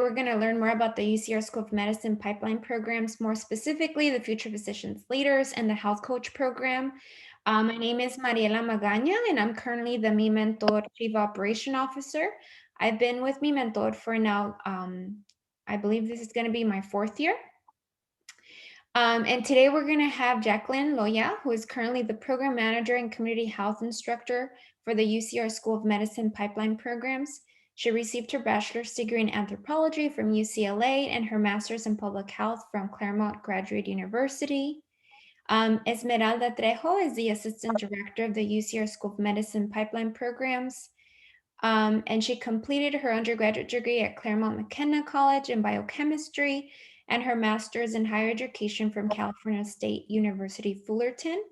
We're going to learn more about the UCR School of Medicine pipeline programs, more specifically the Future Physicians Leaders and the Health Coach program. My name is Mariela Magaña, and I'm currently the Mi Mentor Chief Operation Officer. I've been with Mi Mentor for now, I believe this is going to be my 4th year. And today we're going to have Jacqueline Loya, who is currently the Program Manager and Community Health Instructor for the UCR School of Medicine pipeline programs. She received her bachelor's degree in anthropology from UCLA and her master's in public health from Claremont Graduate University. Esmeralda Trejo is the assistant director of the UCR School of Medicine pipeline programs. And she completed her undergraduate degree at Claremont McKenna College in biochemistry and her master's in higher education from California State University, Fullerton.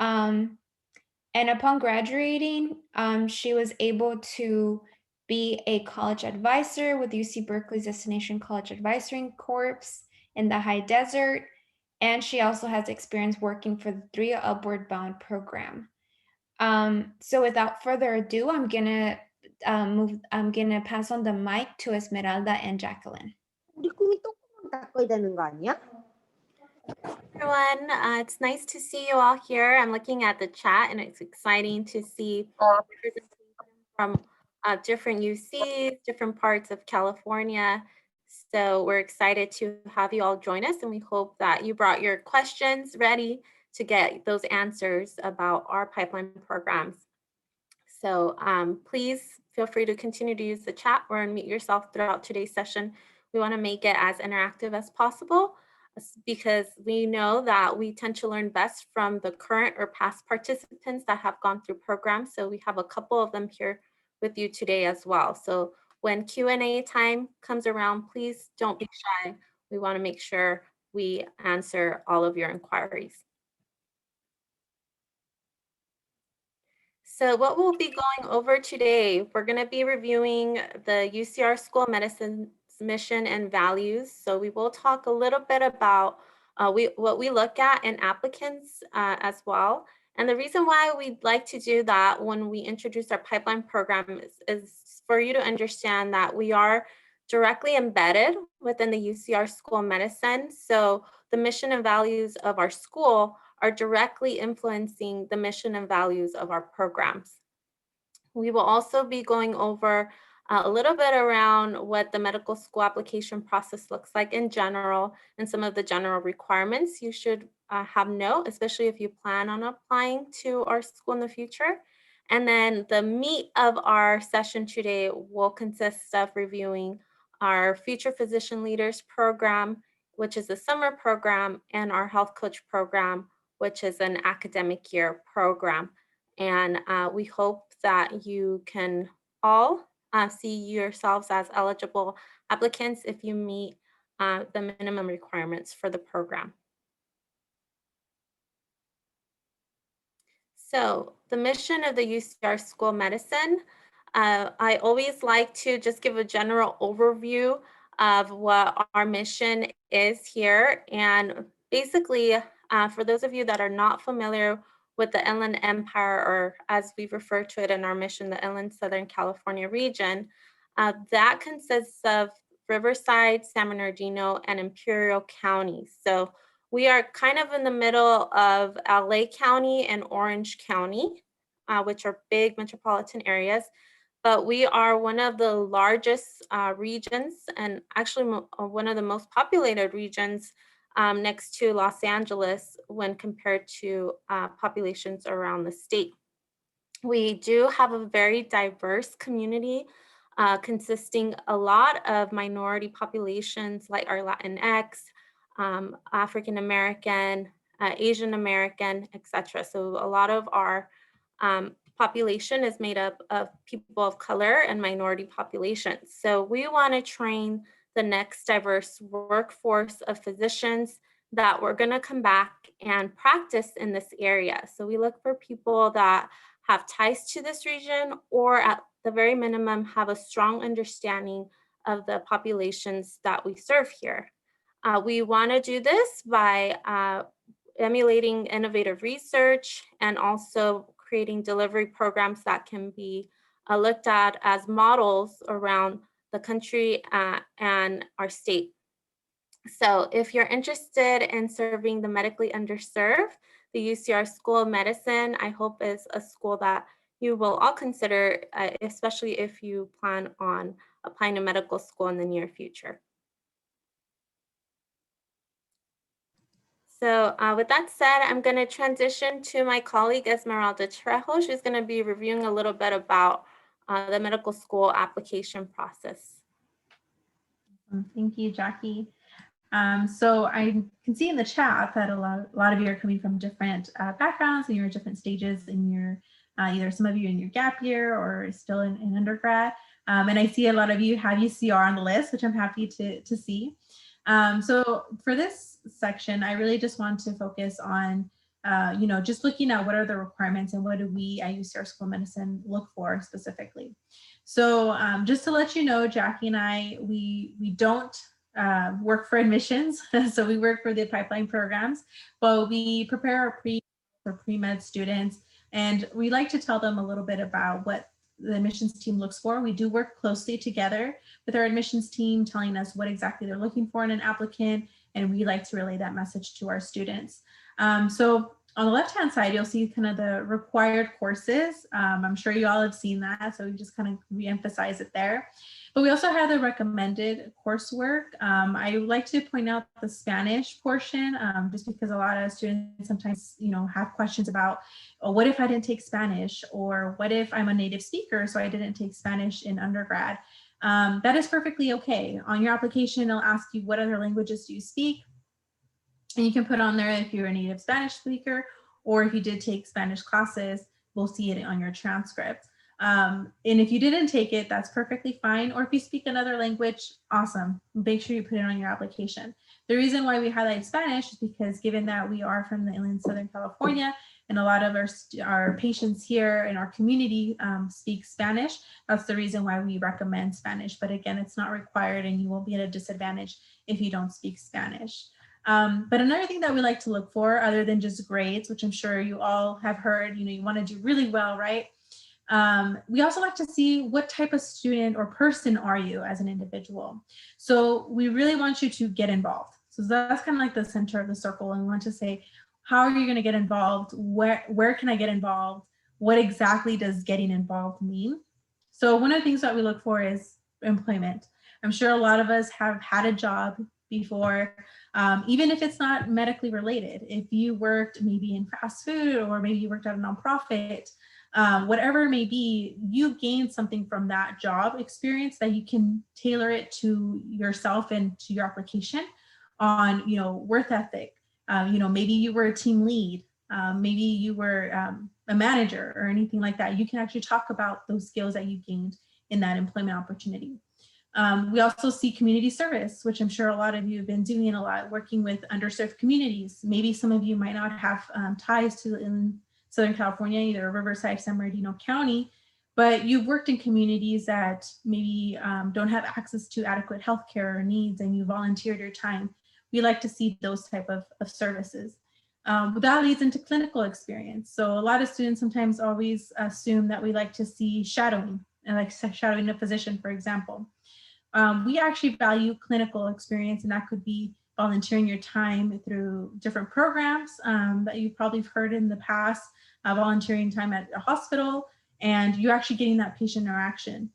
And upon graduating, she was able to be a college advisor with UC Berkeley's Destination College Advisory Corps in the High Desert. And she also has experience working for the 3 Upward Bound program. So without further ado, I'm gonna pass on the mic to Esmeralda and Jacqueline. Everyone, it's nice to see you all here. I'm looking at the chat and it's exciting to see from different UCs, different parts of California. So we're excited to have you all join us, and we hope that you brought your questions ready to get those answers about our pipeline programs. So please feel free to continue to use the chat or unmute yourself throughout today's session. We want to make it as interactive as possible, because we know that we tend to learn best from the current or past participants that have gone through programs. So we have a couple of them here with you today as well. So when Q&A time comes around, please don't be shy. We want to make sure we answer all of your inquiries. So what we'll be going over today, we're going to be reviewing the UCR School of Medicine's mission and values. So we will talk a little bit about what we look at in applicants as well. And the reason why we'd like to do that when we introduce our pipeline program is for you to understand that we are directly embedded within the UCR School of Medicine. So the mission and values of our school are directly influencing the mission and values of our programs. We will also be going over a little bit around what the medical school application process looks like in general, and some of the general requirements you should have note, especially if you plan on applying to our school in the future. And then the meat of our session today will consist of reviewing our Future Physician Leaders program, which is a summer program, and our Health Coach program, which is an academic year program. And we hope that you can all see yourselves as eligible applicants if you meet the minimum requirements for the program. So the mission of the UCR School of Medicine, I always like to just give a general overview of what our mission is here. And basically, for those of you that are not familiar with the Inland Empire, or as we refer to it in our mission, the Inland Southern California region, that consists of Riverside, San Bernardino, and Imperial counties. So we are kind of in the middle of LA County and Orange County, which are big metropolitan areas. But we are one of the largest regions, and actually one of the most populated regions next to Los Angeles when compared to populations around the state. We do have a very diverse community consisting a lot of minority populations like our Latinx, African American, Asian American, etc. So a lot of our population is made up of people of color and minority populations. So we want to train the next diverse workforce of physicians that we're going to come back and practice in this area. So we look for people that have ties to this region, or at the very minimum have a strong understanding of the populations that we serve here. We want to do this by emulating innovative research and also creating delivery programs that can be looked at as models around the country and our state. So if you're interested in serving the medically underserved, the UCR School of Medicine, I hope is a school that you will all consider, especially if you plan on applying to medical school in the near future. So with that said, I'm going to transition to my colleague Esmeralda Trejo. She's going to be reviewing a little bit about the medical school application process. Thank you, Jackie. So I can see in the chat that a lot of you are coming from different backgrounds and you're at different stages in your, either some of you in your gap year or still in undergrad. And I see a lot of you have UCR on the list, which I'm happy to see. So for this section, I really just want to focus on, just looking at what are the requirements and what do we at UCR School of Medicine look for specifically. So just to let you know, Jackie and I, we don't work for admissions. So we work for the pipeline programs, but we prepare our pre-med students, and we like to tell them a little bit about what the admissions team looks for. We do work closely together with our admissions team, telling us what exactly they're looking for in an applicant, and we like to relay that message to our students. So on the left-hand side, you'll see kind of the required courses. I'm sure you all have seen that, so we just kind of re-emphasize it there. But we also have the recommended coursework. I like to point out the Spanish portion, just because a lot of students sometimes, have questions about, oh, what if I didn't take Spanish? Or what if I'm a native speaker, so I didn't take Spanish in undergrad? That is perfectly okay. On your application, it'll ask you what other languages do you speak? And you can put on there if you're a native Spanish speaker, or if you did take Spanish classes, we'll see it on your transcript. And if you didn't take it, that's perfectly fine. Or if you speak another language, awesome. Make sure you put it on your application. The reason why we highlight Spanish is because given that we are from the inland Southern California, and a lot of our patients here in our community speak Spanish, that's the reason why we recommend Spanish. But again, it's not required, and you won't be at a disadvantage if you don't speak Spanish. But another thing that we like to look for, other than just grades, which I'm sure you all have heard, you want to do really well, right? We also like to see what type of student or person are you as an individual. So we really want you to get involved. So that's kind of like the center of the circle, and we want to say, how are you going to get involved? Where can I get involved? What exactly does getting involved mean? So one of the things that we look for is employment. I'm sure a lot of us have had a job before, even if it's not medically related. If you worked maybe in fast food, or maybe you worked at a nonprofit, whatever it may be, you gained something from that job experience that you can tailor it to yourself and to your application on, worth ethic. Maybe you were a team lead, maybe you were a manager or anything like that. You can actually talk about those skills that you gained in that employment opportunity. We also see community service, which I'm sure a lot of you have been doing a lot, working with underserved communities. Maybe some of you might not have ties to in Southern California, either Riverside, San Bernardino County, but you've worked in communities that maybe don't have access to adequate healthcare or needs, and you volunteered your time. We like to see those type of services. That leads into clinical experience. So a lot of students sometimes always assume that we like to see shadowing, and like shadowing a physician, for example. We actually value clinical experience, and that could be volunteering your time through different programs that you've probably heard in the past, volunteering time at a hospital, and you actually getting that patient interaction.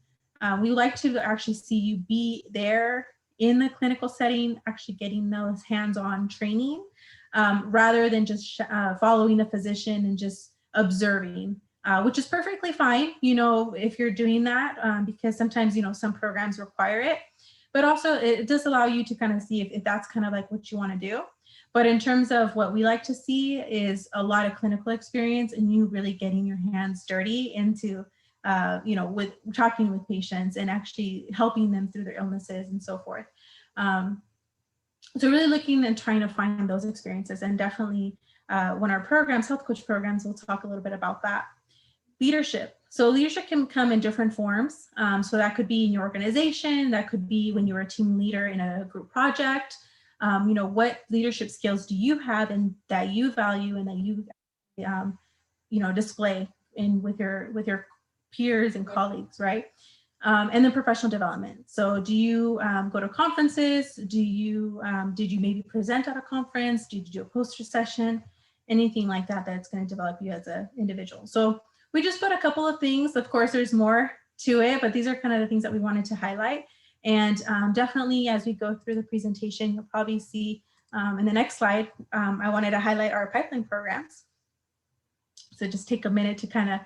We like to actually see you be there in the clinical setting, actually getting those hands-on training, rather than just following the physician and just observing. Which is perfectly fine, if you're doing that, because sometimes, some programs require it, but also it does allow you to kind of see if that's kind of like what you want to do. But in terms of what we like to see is a lot of clinical experience, and you really getting your hands dirty into, with talking with patients and actually helping them through their illnesses and so forth. So really looking and trying to find those experiences, and definitely when our programs, health coach programs, we'll talk a little bit about that. Leadership. So leadership can come in different forms. So that could be in your organization, that could be when you're a team leader in a group project. What leadership skills do you have and that you value and that you, display in with your peers and colleagues, right? And then professional development. So do you go to conferences? Did you maybe present at a conference? Did you do a poster session? Anything like that that's going to develop you as an individual. So we just put a couple of things. Of course, there's more to it, but these are kind of the things that we wanted to highlight. And definitely as we go through the presentation, you'll probably see in the next slide, I wanted to highlight our pipeline programs. So just take a minute to kind of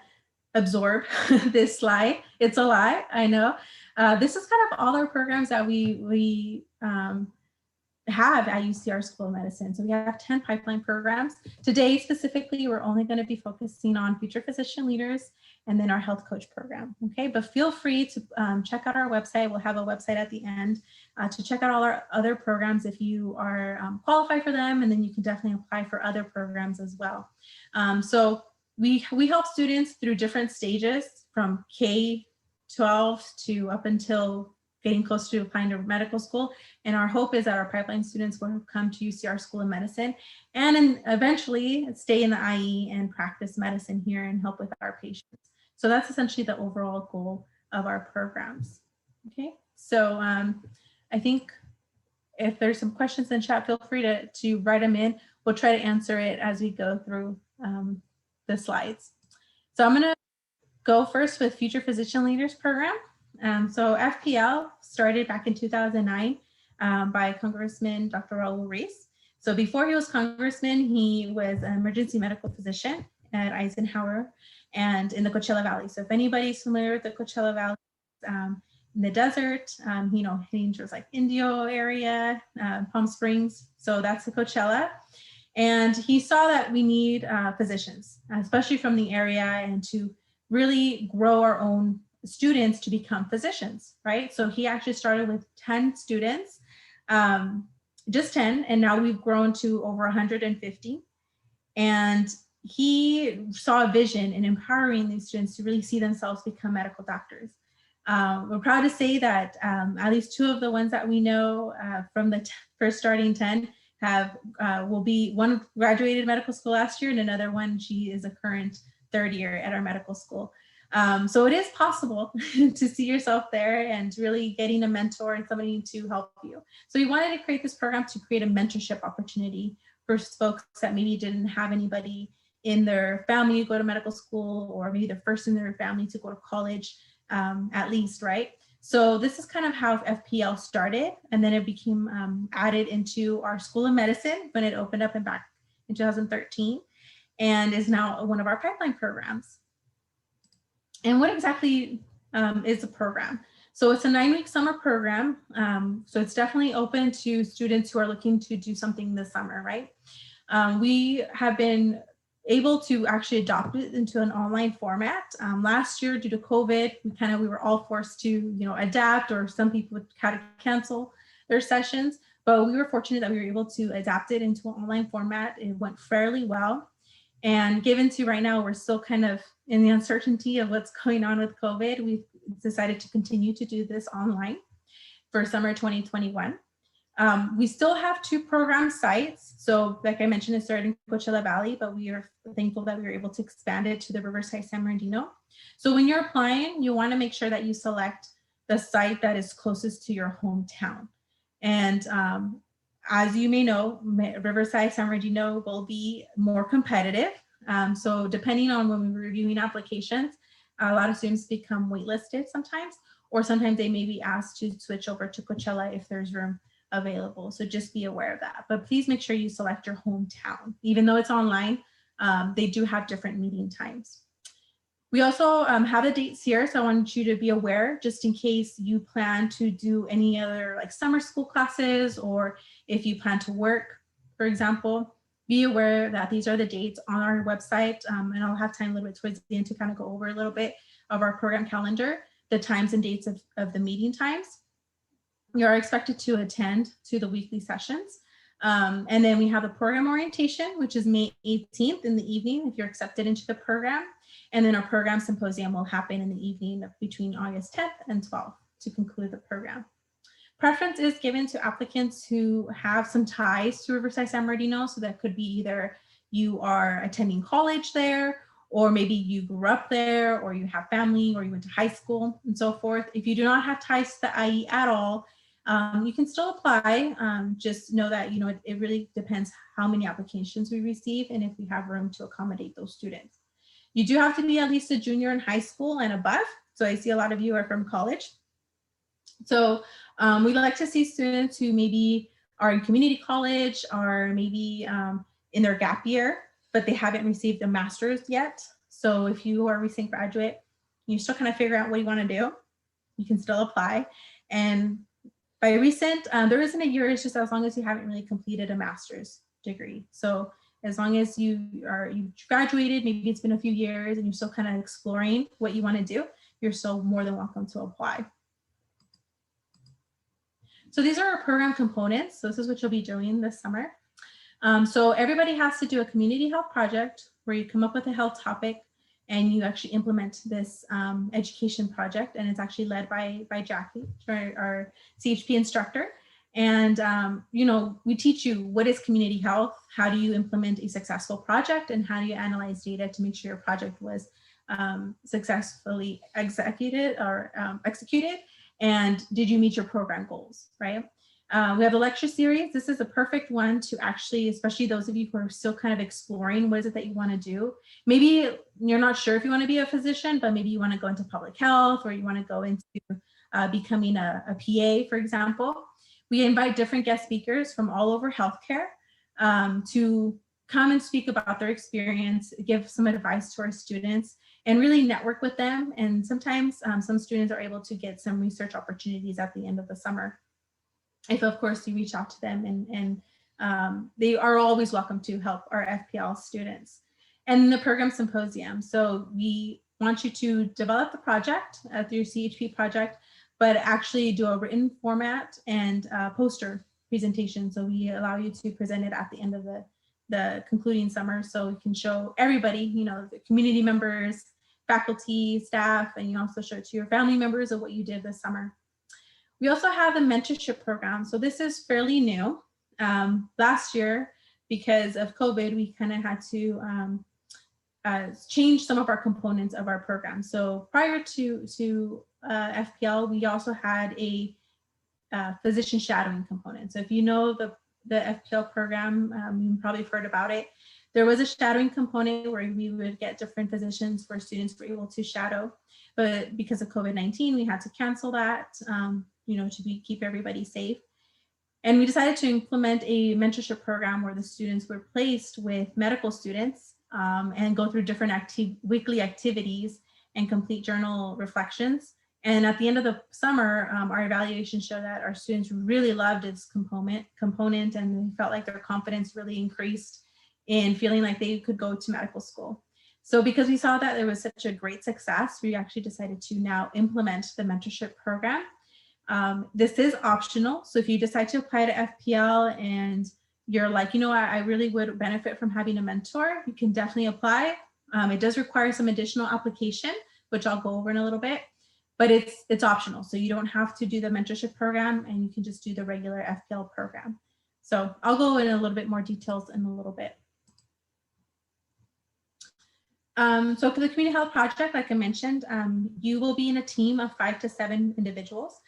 absorb this slide. It's a lot, I know. This is kind of all our programs that we have at UCR School of Medicine. So we have 10 pipeline programs. Today, specifically, we're only going to be focusing on future physician leaders and then our health coach program. Okay, but feel free to check out our website. We'll have a website at the end to check out all our other programs if you are qualified for them, and then you can definitely apply for other programs as well. So we help students through different stages from K-12 to up until getting close to applying to medical school. And our hope is that our pipeline students will come to UCR School of Medicine and eventually stay in the IE and practice medicine here and help with our patients. So that's essentially the overall goal of our programs. Okay, so I think if there's some questions in chat, feel free to write them in. We'll try to answer it as we go through the slides. So I'm gonna go first with Future Physician Leaders Program. So FPL started back in 2009 by Congressman Dr. RUHS. So before he was congressman, he was an emergency medical physician at Eisenhower and in the Coachella Valley. So if anybody's familiar with the Coachella Valley, in the desert, you know, heading towards like Indio area, Palm Springs. So that's the Coachella. And he saw that we need physicians, especially from the area, and to really grow our own students to become physicians, right? So he actually started with 10 students, just 10, and now we've grown to over 150. And he saw a vision in empowering these students to really see themselves become medical doctors. We're proud to say that at least 2 of the ones that we know from the first starting 10 will be, one graduated medical school last year and another one, she is a current 3rd year at our medical school. So it is possible to see yourself there and really getting a mentor and somebody to help you. So we wanted to create this program to create a mentorship opportunity for folks that maybe didn't have anybody in their family to go to medical school, or maybe the first in their family to go to college at least, right? So this is kind of how FPL started, and then it became added into our School of Medicine when it opened up back in 2013, and is now one of our pipeline programs. And what exactly is the program? So it's a 9-week summer program. So it's definitely open to students who are looking to do something this summer, right? We have been able to actually adopt it into an online format. Last year, due to COVID, we were all forced to, adapt, or some people had to cancel their sessions, but we were fortunate that we were able to adapt it into an online format. It went fairly well. And given to right now, we're still kind of in the uncertainty of what's going on with COVID, we've decided to continue to do this online for summer 2021. We still have 2 program sites. So like I mentioned, it started in Coachella Valley, but we are thankful that we were able to expand it to the Riverside, San Bernardino. So when you're applying, you want to make sure that you select the site that is closest to your hometown. And as you may know, Riverside, San Bernardino will be more competitive. So depending on when we're reviewing applications, a lot of students become waitlisted sometimes, or sometimes they may be asked to switch over to Coachella if there's room available. So just be aware of that. But please make sure you select your hometown. Even though it's online, they do have different meeting times. We also have the dates here, so I want you to be aware, just in case you plan to do any other like summer school classes, or if you plan to work, for example, be aware that these are the dates on our website, and I'll have time a little bit towards the end to kind of go over a little bit of our program calendar, the times and dates of the meeting times. You are expected to attend to the weekly sessions. And then we have a program orientation, which is May 18th in the evening if you're accepted into the program. And then our program symposium will happen in the evening between August 10th and 12th to conclude the program. Preference is given to applicants who have some ties to Riverside, San Bernardino. So that could be either you are attending college there, or maybe you grew up there, or you have family, or you went to high school and so forth. If you do not have ties to the IE at all, you can still apply. Just know that, it really depends how many applications we receive and if we have room to accommodate those students. You do have to be at least a junior in high school and above. So I see a lot of you are from college. So we like to see students who maybe are in community college or maybe in their gap year, but they haven't received a master's yet. So if you are a recent graduate, you still kind of figure out what you want to do, you can still apply. And by recent, there isn't a year, it's just as long as you haven't really completed a master's degree. So as long as you graduated, maybe it's been a few years and you're still kind of exploring what you want to do, you're still more than welcome to apply. So these are our program components. So this is what you'll be doing this summer. So everybody has to do a community health project where you come up with a health topic and you actually implement this education project. And it's actually led by Jackie, our CHP instructor. And, we teach you what is community health, how do you implement a successful project, and how do you analyze data to make sure your project was successfully executed, and did you meet your program goals, right? We have a lecture series. This is a perfect one to actually, especially those of you who are still kind of exploring what is it that you want to do. Maybe you're not sure if you want to be a physician, but maybe you want to go into public health, or you want to go into becoming a PA, for example. We invite different guest speakers from all over healthcare to come and speak about their experience, give some advice to our students, and really network with them. And sometimes some students are able to get some research opportunities at the end of the summer, if of course you reach out to them, and they are always welcome to help our FPL students. And the program symposium. So we want you to develop the project through your CHP project, but actually do a written format and poster presentation. So we allow you to present it at the end of the concluding summer, so we can show everybody, the community members, faculty, staff, and you also show it to your family members of what you did this summer. We also have a mentorship program. So this is fairly new. Last year, because of COVID, we kind of had to change some of our components of our program. So prior to FPL, we also had a physician shadowing component. So if you know the FPL program, you probably have heard about it. There was a shadowing component where we would get different physicians where students were able to shadow, but because of COVID-19, we had to cancel that, to keep everybody safe. And we decided to implement a mentorship program where the students were placed with medical students and go through different weekly activities and complete journal reflections. And at the end of the summer, our evaluations show that our students really loved this component, and they felt like their confidence really increased in feeling like they could go to medical school. So because we saw that there was such a great success, we actually decided to now implement the mentorship program. This is optional. So if you decide to apply to FPL and you're like, I really would benefit from having a mentor, you can definitely apply. It does require some additional application, which I'll go over in a little bit, but it's optional. So you don't have to do the mentorship program, and you can just do the regular FPL program. So I'll go in a little bit more details in a little bit. So for the community health project, like I mentioned, you will be in a team of 5 to 7 individuals.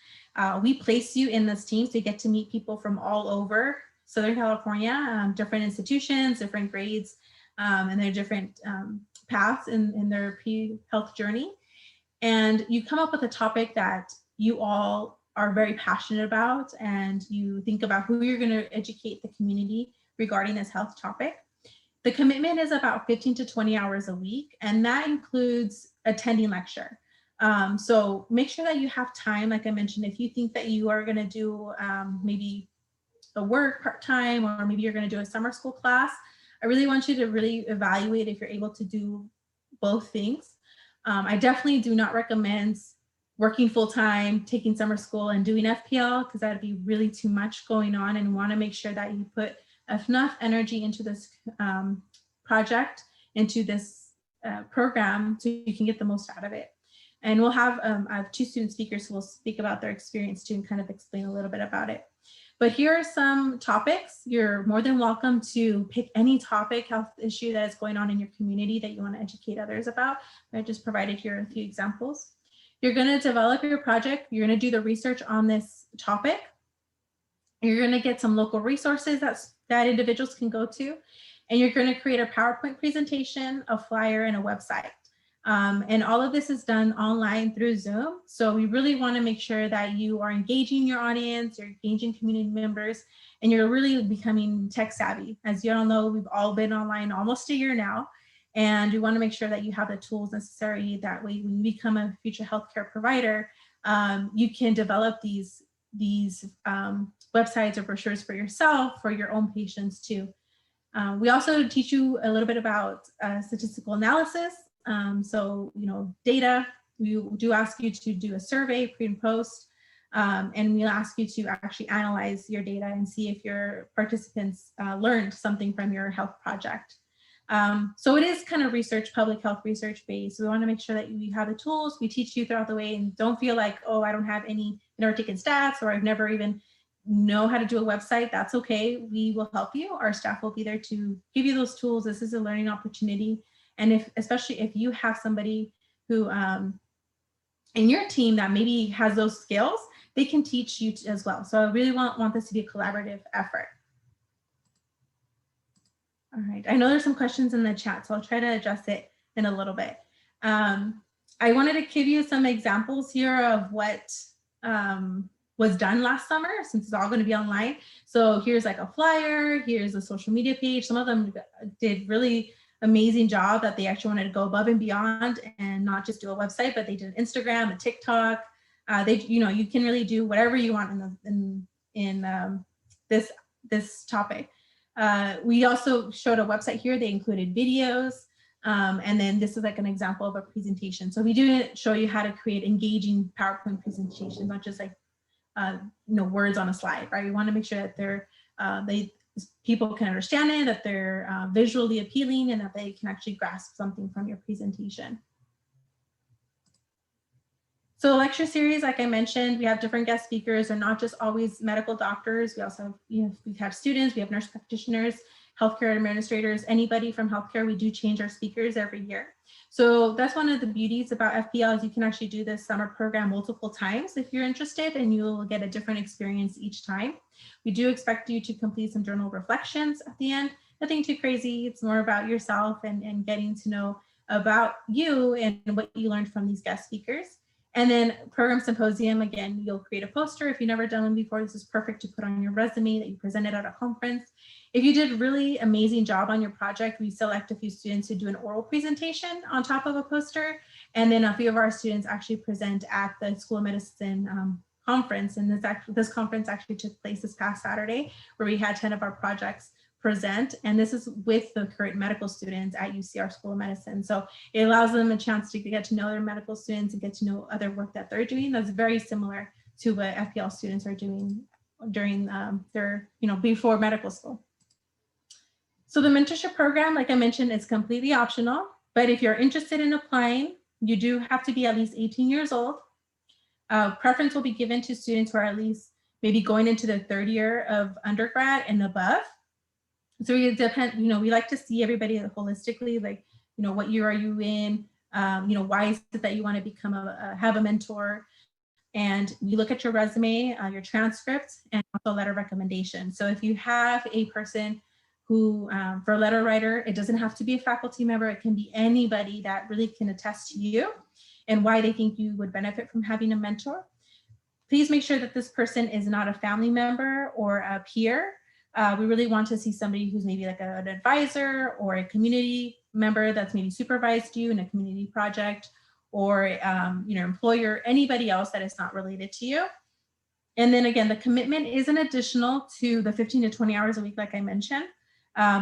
We place you in this team so you get to meet people from all over Southern California, different institutions, different grades, and their different paths in their pre-health journey. And you come up with a topic that you all are very passionate about, and you think about who you're going to educate the community regarding this health topic. The commitment is about 15 to 20 hours a week, and that includes attending lecture. So make sure that you have time. Like I mentioned, if you think that you are going to do maybe a work part-time, or maybe you're going to do a summer school class, I really want you to really evaluate if you're able to do both things. I definitely do not recommend working full-time, taking summer school, and doing FPL, because that'd be really too much going on, and want to make sure that you put enough energy into this project, into this program, so you can get the most out of it. And we'll have I have 2 student speakers who will speak about their experience too, and kind of explain a little bit about it. But here are some topics. You're more than welcome to pick any topic, health issue that is going on in your community that you want to educate others about. I just provided here a few examples. You're going to develop your project. You're going to do the research on this topic. You're going to get some local resources that individuals can go to. And you're going to create a PowerPoint presentation, a flyer, and a website. And all of this is done online through Zoom. So we really want to make sure that you are engaging your audience, you're engaging community members, and you're really becoming tech savvy. As you all know, we've all been online almost a year now. And we want to make sure that you have the tools necessary. That way, when you become a future healthcare provider, you can develop these websites or brochures for yourself, for your own patients too. We also teach you a little bit about statistical analysis. So, data, we do ask you to do a survey pre and post, and we'll ask you to actually analyze your data and see if your participants learned something from your health project. So it is kind of public health research based. So we want to make sure that you have the tools. We teach you throughout the way, and don't feel like, oh, I don't have any, never taken stats, or I've never even know how to do a website. That's okay. We will help you. Our staff will be there to give you those tools. This is a learning opportunity. And especially if you have somebody who in your team that maybe has those skills, they can teach you as well. So I really want this to be a collaborative effort. All right, I know there's some questions in the chat, so I'll try to address it in a little bit. I wanted to give you some examples here of what was done last summer, since it's all going to be online. So here's like a flyer, here's a social media page. Some of them did really amazing job that they actually wanted to go above and beyond and not just do a website, but they did Instagram and TikTok. You can really do whatever you want in this topic. We also showed a website here. They included videos. And then this is like an example of a presentation. So we do show you how to create engaging PowerPoint presentations, not just like words on a slide, right? We want to make sure that people can understand it, that they're visually appealing, and that they can actually grasp something from your presentation. So lecture series, like I mentioned, we have different guest speakers. They're not just always medical doctors. We also have, we have students, we have nurse practitioners, healthcare administrators, anybody from healthcare. We do change our speakers every year. So that's one of the beauties about FPL is you can actually do this summer program multiple times if you're interested, and you'll get a different experience each time. We do expect you to complete some journal reflections at the end. Nothing too crazy. It's more about yourself and getting to know about you and what you learned from these guest speakers. And then program symposium, again, you'll create a poster. If you've never done one before, this is perfect to put on your resume that you presented at a conference. If you did really amazing job on your project, we select a few students to do an oral presentation on top of a poster. And then a few of our students actually present at the School of Medicine conference. And this conference actually took place this past Saturday, where we had 10 of our projects present, and this is with the current medical students at UCR School of Medicine. So it allows them a chance to get to know their medical students and get to know other work that they're doing. That's very similar to what FPL students are doing during their, before medical school. So the mentorship program, like I mentioned, is completely optional, but if you're interested in applying, you do have to be at least 18 years old. Preference will be given to students who are at least maybe going into their third year of undergrad and above. So it depends, we like to see everybody holistically, like, what year are you in? Why is it that you want to have a mentor? And we look at your resume, your transcript, and also a letter of recommendation. So if you have a person who, for a letter writer, it doesn't have to be a faculty member, it can be anybody that really can attest to you and why they think you would benefit from having a mentor. Please make sure that this person is not a family member or a peer. We really want to see somebody who's maybe like an advisor or a community member that's maybe supervised you in a community project, or your employer, anybody else that is not related to you. And then again, the commitment is an additional to the 15 to 20 hours a week, like I mentioned,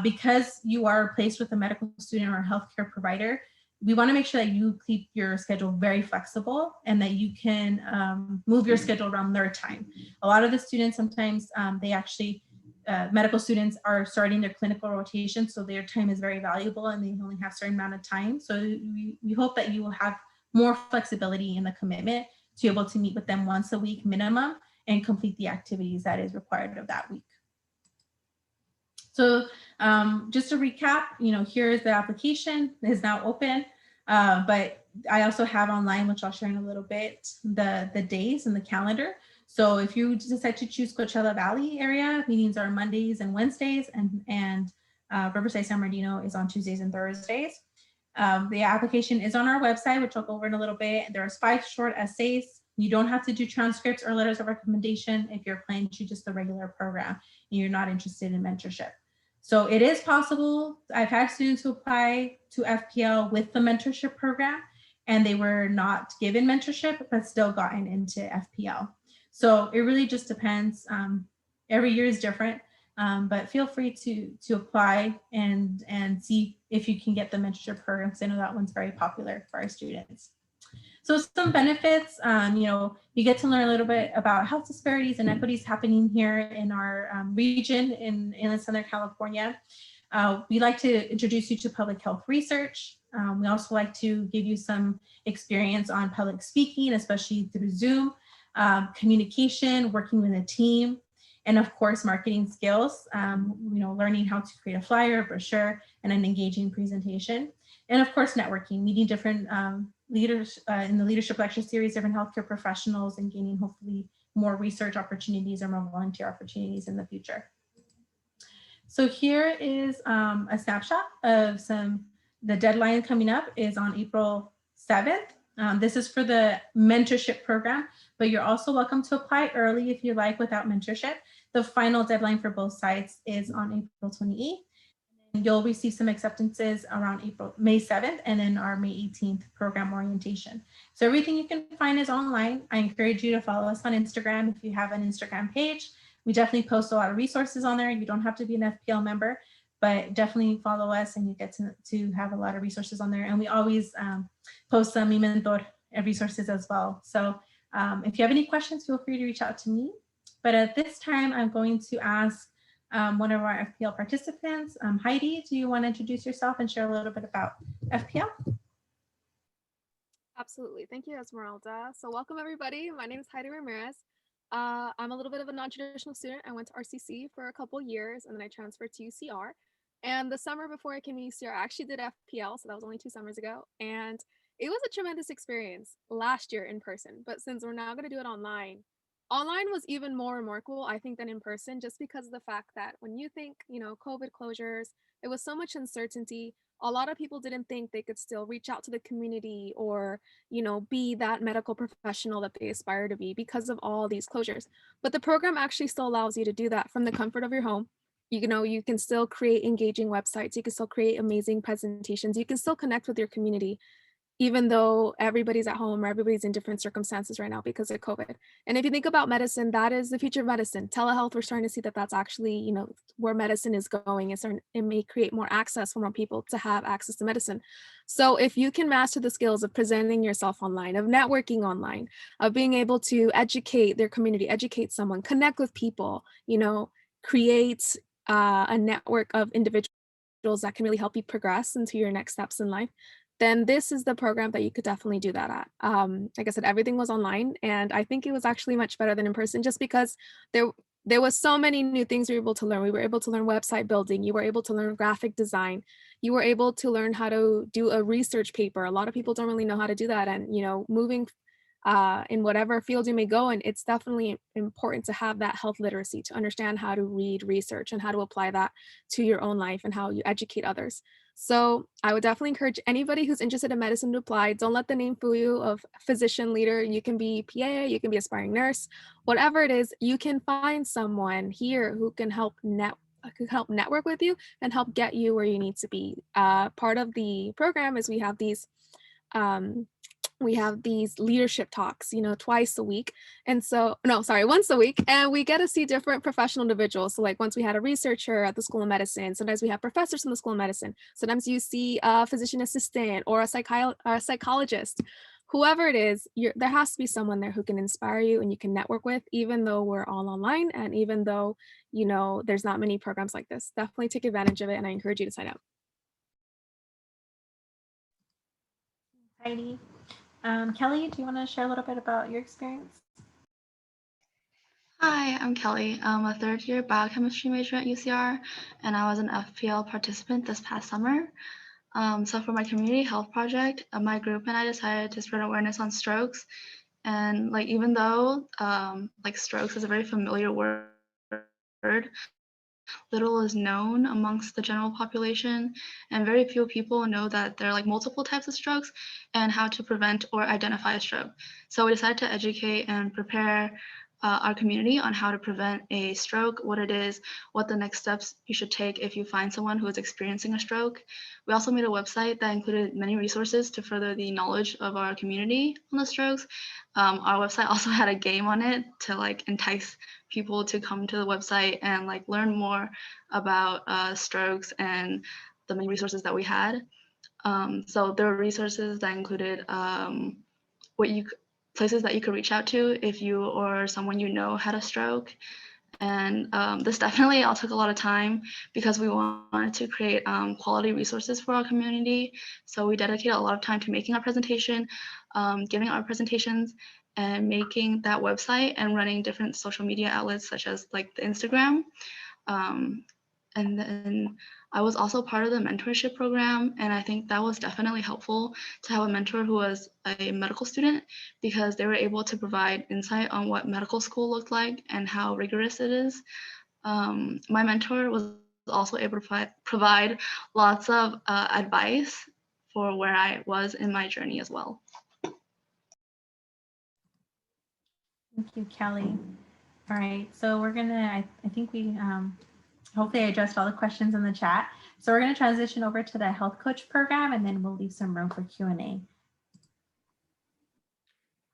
because you are placed with a medical student or a healthcare provider. We want to make sure that you keep your schedule very flexible and that you can move your schedule around their time. A lot of the students sometimes medical students are starting their clinical rotation, so their time is very valuable and they only have a certain amount of time. So we hope that you will have more flexibility in the commitment to be able to meet with them once a week minimum and complete the activities that is required of that week. So just to recap, here is the application. It is now open, but I also have online, which I'll share in a little bit, the days and the calendar. So if you decide to choose Coachella Valley area, meetings are Mondays and Wednesdays, and Riverside San Bernardino is on Tuesdays and Thursdays. The application is on our website, which I'll go over in a little bit. There's 5 short essays. You don't have to do transcripts or letters of recommendation if you're applying to just the regular program and you're not interested in mentorship. So it is possible. I've had students who apply to FPL with the mentorship program and they were not given mentorship, but still gotten into FPL. So it really just depends. Every year is different, but feel free to apply and see if you can get the mentorship program, because I know that one's very popular for our students. So some benefits, you get to learn a little bit about health disparities and equities happening here in our region in Southern California. We like to introduce you to public health research. We also like to give you some experience on public speaking, especially through Zoom, communication, working with a team, and of course, marketing skills, learning how to create a flyer, brochure, and an engaging presentation. And of course, networking, meeting different leaders in the leadership lecture series, different healthcare professionals, and gaining hopefully more research opportunities or more volunteer opportunities in the future. So here is a snapshot of the deadline coming up is on April 7th. This is for the mentorship program, but you're also welcome to apply early if you like without mentorship. The final deadline for both sites is on April 28th. You'll receive some acceptances around May 7th, and then our May 18th program orientation. So everything you can find is online. I encourage you to follow us on Instagram if you have an Instagram page. We definitely post a lot of resources on there. You don't have to be an FPL member, but definitely follow us and you get to have a lot of resources on there. And we always post some Mi Mentor resources as well. So if you have any questions, feel free to reach out to me. But at this time, I'm going to ask one of our FPL participants, Heidi, do you want to introduce yourself and share a little bit about FPL? Absolutely. Thank you, Esmeralda. So welcome, everybody. My name is Heidi Ramirez. I'm a little bit of a non-traditional student. I went to RCC for a couple years, and then I transferred to UCR. And the summer before I came to UCR, I actually did FPL, so that was only 2 summers ago. And it was a tremendous experience last year in person. But since we're now going to do it online was even more remarkable, I think, than in person, just because of the fact that when you think, COVID closures, it was so much uncertainty. A lot of people didn't think they could still reach out to the community or, be that medical professional that they aspire to be because of all these closures. But the program actually still allows you to do that from the comfort of your home. You can still create engaging websites. You can still create amazing presentations. You can still connect with your community, even though everybody's at home or everybody's in different circumstances right now because of COVID. And if you think about medicine, that is the future of medicine. Telehealth, we're starting to see that that's actually, where medicine is going. It may create more access for more people to have access to medicine. So if you can master the skills of presenting yourself online, of networking online, of being able to educate their community, educate someone, connect with people, create a network of individuals that can really help you progress into your next steps in life, then this is the program that you could definitely do that at. Like I said, everything was online, and I think it was actually much better than in person, just because there was so many new things we were able to learn. We were able to learn website building. You were able to learn graphic design. You were able to learn how to do a research paper. A lot of people don't really know how to do that. And, moving in whatever field you may go in, it's definitely important to have that health literacy, to understand how to read research and how to apply that to your own life and how you educate others. So I would definitely encourage anybody who's interested in medicine to apply. Don't let the name fool you of physician leader. You can be PA, you can be aspiring nurse, whatever it is, you can find someone here who can help network with you and help get you where you need to be. Part of the program is we have these leadership talks, once a week. And we get to see different professional individuals. So like once we had a researcher at the School of Medicine, sometimes we have professors from the School of Medicine. Sometimes you see a physician assistant or a psychologist. Whoever it is, there has to be someone there who can inspire you and you can network with, even though we're all online and even though, there's not many programs like this. Definitely take advantage of it, and I encourage you to sign up. Heidi. Kelly, do you want to share a little bit about your experience? Hi, I'm Kelly. I'm a third-year biochemistry major at UCR, and I was an FPL participant this past summer. So for my community health project, my group and I decided to spread awareness on strokes. And like even though like strokes is a very familiar word, little is known amongst the general population, and very few people know that there are like multiple types of strokes and how to prevent or identify a stroke. So we decided to educate and prepare our community on how to prevent a stroke, what it is, what the next steps you should take if you find someone who is experiencing a stroke. We also made a website that included many resources to further the knowledge of our community on the strokes. Our website also had a game on it to like entice people to come to the website and like learn more about strokes and the many resources that we had. So there were resources that included what you places that you could reach out to if you or someone you know had a stroke. And this definitely all took a lot of time because we wanted to create quality resources for our community. So we dedicated a lot of time to making our presentation, giving our presentations, and making that website and running different social media outlets such as like the Instagram. Um, and then I was also part of the mentorship program, and I think that was definitely helpful to have a mentor who was a medical student because they were able to provide insight on what medical school looked like and how rigorous it is. My mentor was also able to provide lots of advice for where I was in my journey as well. Thank you, Kelly. All right, so we're gonna, I think we hopefully I addressed all the questions in the chat. So we're gonna transition over to the health coach program and then we'll leave some room for Q&A.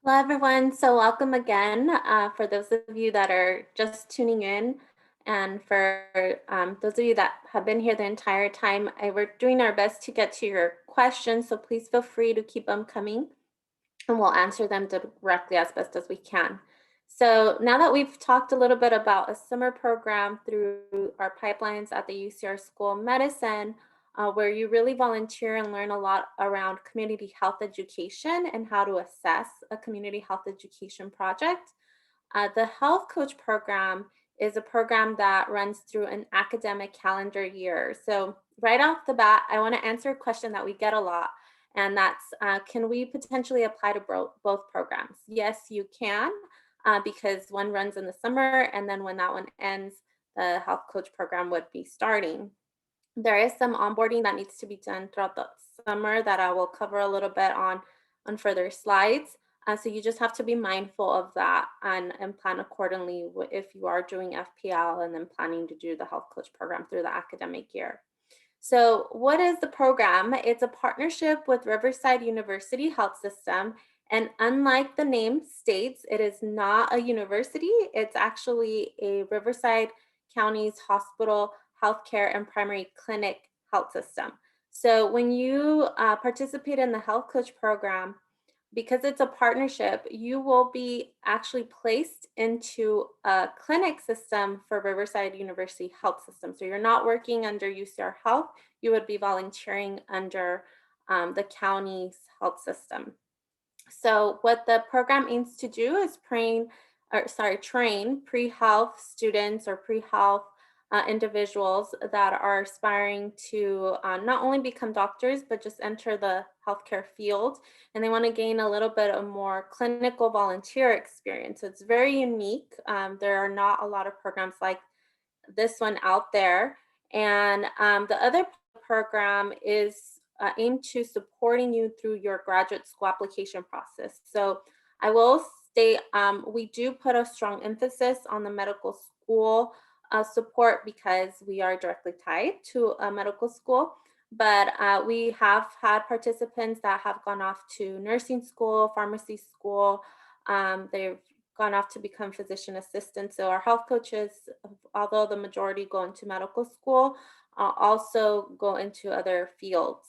Hello, everyone. So welcome again for those of you that are just tuning in. And for those of you that have been here the entire time, we're doing our best to get to your questions. So please feel free to keep them coming and we'll answer them directly as best as we can. So now that we've talked a little bit about a summer program through our pipelines at the UCR School of Medicine, where you really volunteer and learn a lot around community health education and how to assess a community health education project. The Health Coach program is a program that runs through an academic calendar year. So right off the bat, I want to answer a question that we get a lot, and that's, can we potentially apply to both programs? Yes, you can, because one runs in the summer, and then when that one ends, the Health Coach program would be starting. There is some onboarding that needs to be done throughout the summer that I will cover a little bit on further slides. So you just have to be mindful of that and plan accordingly if you are doing FPL and then planning to do the Health Coach program through the academic year. So what is the program? It's a partnership with Riverside University Health System. And unlike the name states, it is not a university. It's actually a Riverside County's hospital, healthcare, and primary clinic health system. So when you participate in the Health Coach program, because it's a partnership, you will be actually placed into a clinic system for Riverside University Health System. So you're not working under UCR Health, you would be volunteering under the county's health system. So what the program aims to do is train pre-health students or pre-health individuals that are aspiring to not only become doctors, but just enter the healthcare field. And they want to gain a little bit of more clinical volunteer experience. So it's very unique. There are not a lot of programs like this one out there. And the other program is aimed to supporting you through your graduate school application process. So I will state we do put a strong emphasis on the medical school support because we are directly tied to a medical school. But we have had participants that have gone off to nursing school, pharmacy school. They've gone off to become physician assistants. So our health coaches, although the majority go into medical school, also go into other fields.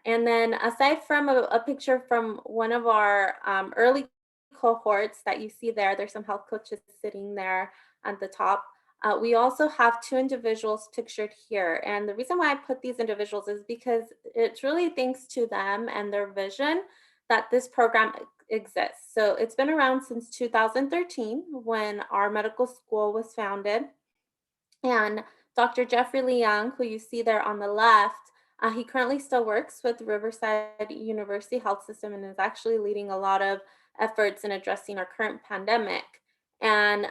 And then aside from a picture from one of our early cohorts that you see there, there's some health coaches sitting there at the top. We also have two individuals pictured here. And the reason why I put these individuals is because it's really thanks to them and their vision that this program exists. So it's been around since 2013 when our medical school was founded. And Dr. Jeffrey Young, who you see there on the left, he currently still works with Riverside University Health System and is actually leading a lot of efforts in addressing our current pandemic. And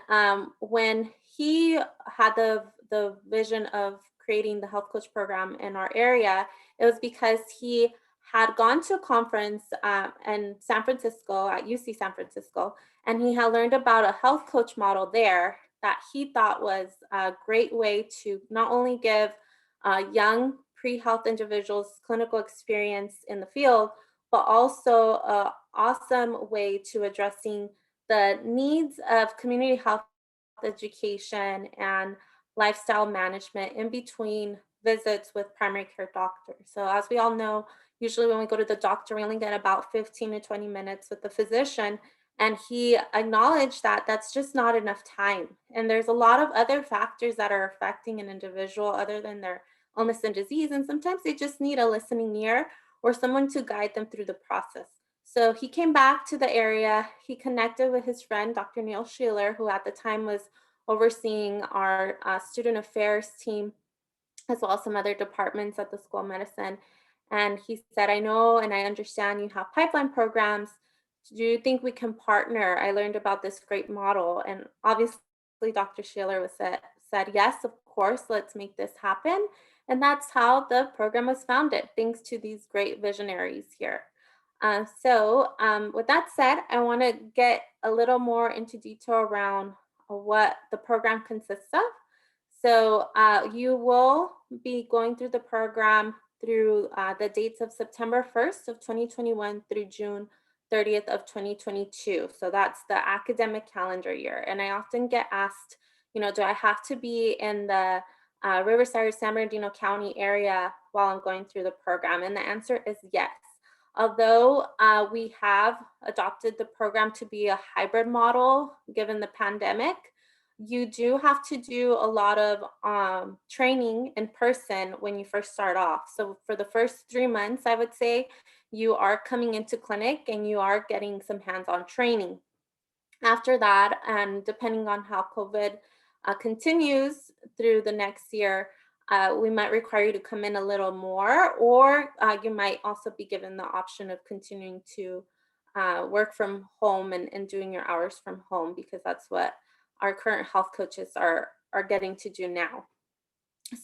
when he had the vision of creating the health coach program in our area, it was because he had gone to a conference in San Francisco, at UC San Francisco, and he had learned about a health coach model there that he thought was a great way to not only give young pre-health individuals clinical experience in the field, but also an awesome way to addressing the needs of community health education and lifestyle management in between visits with primary care doctors. So as we all know, usually when we go to the doctor, we only get about 15 to 20 minutes with the physician. And he acknowledged that that's just not enough time. And there's a lot of other factors that are affecting an individual other than their illness and disease. And sometimes they just need a listening ear or someone to guide them through the process. So he came back to the area. He connected with his friend, Dr. Neil Sheeler, who at the time was overseeing our student affairs team, as well as some other departments at the School of Medicine. And he said, I know and I understand you have pipeline programs. Do you think we can partner? I learned about this great model. And obviously, Dr. Sheeler said, yes, of course, let's make this happen. And that's how the program was founded, thanks to these great visionaries here. With that said, I want to get a little more into detail around what the program consists of. So you will be going through the program through the dates of September 1st of 2021 through June 30th of 2022. So that's the academic calendar year. And I often get asked, do I have to be in the Riverside or San Bernardino County area while I'm going through the program? And the answer is yes. Although we have adopted the program to be a hybrid model given the pandemic, you do have to do a lot of training in person when you first start off. So for the first 3 months, I would say you are coming into clinic and you are getting some hands-on training. After that, and depending on how COVID continues through the next year, we might require you to come in a little more, or you might also be given the option of continuing to work from home and doing your hours from home, because that's what our current health coaches are getting to do now.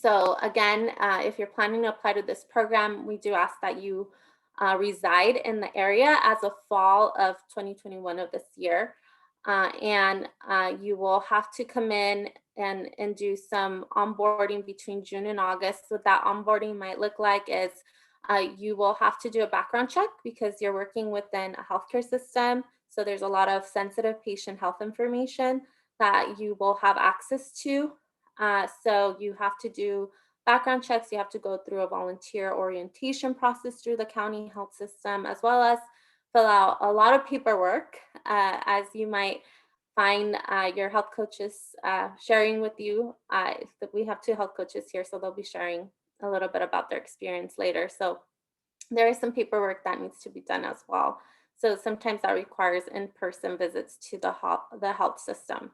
So again, if you're planning to apply to this program, we do ask that you reside in the area as of fall of 2021 of this year. You will have to come in and do some onboarding between June and August. What that onboarding might look like is you will have to do a background check because you're working within a healthcare system. So there's a lot of sensitive patient health information that you will have access to. So you have to do background checks. You have to go through a volunteer orientation process through the county health system, as well as fill out a lot of paperwork, as you might find your health coaches sharing with you. We have 2 health coaches here, so they'll be sharing a little bit about their experience later. So there is some paperwork that needs to be done as well. So sometimes that requires in-person visits to the health system.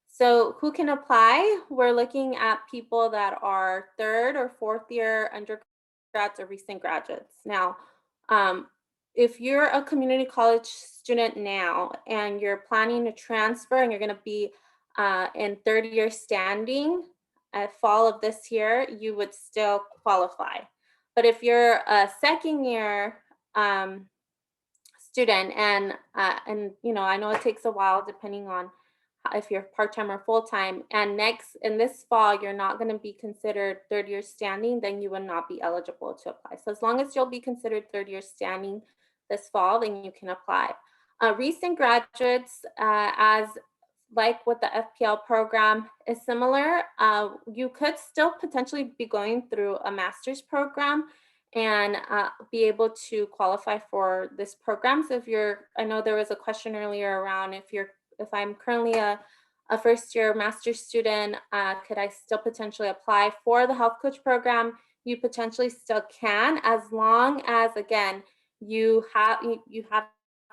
So who can apply? We're looking at people that are 3rd or 4th year undergrads or recent graduates. Now, if you're a community college student now and you're planning to transfer and you're going to be in 3rd year standing at fall of this year, you would still qualify. But if you're a 2nd year student and I know it takes a while depending on if you're part-time or full-time, and in this fall you're not going to be considered 3rd year standing, then you would not be eligible to apply. So as long as you'll be considered 3rd year standing this fall, then you can apply. Recent graduates, as like with the FPL program is similar, you could still potentially be going through a master's program and be able to qualify for this program. So I know there was a question earlier around if I'm currently a 1st year master's student, could I still potentially apply for the health coach program? You potentially still can, as long as, again, you have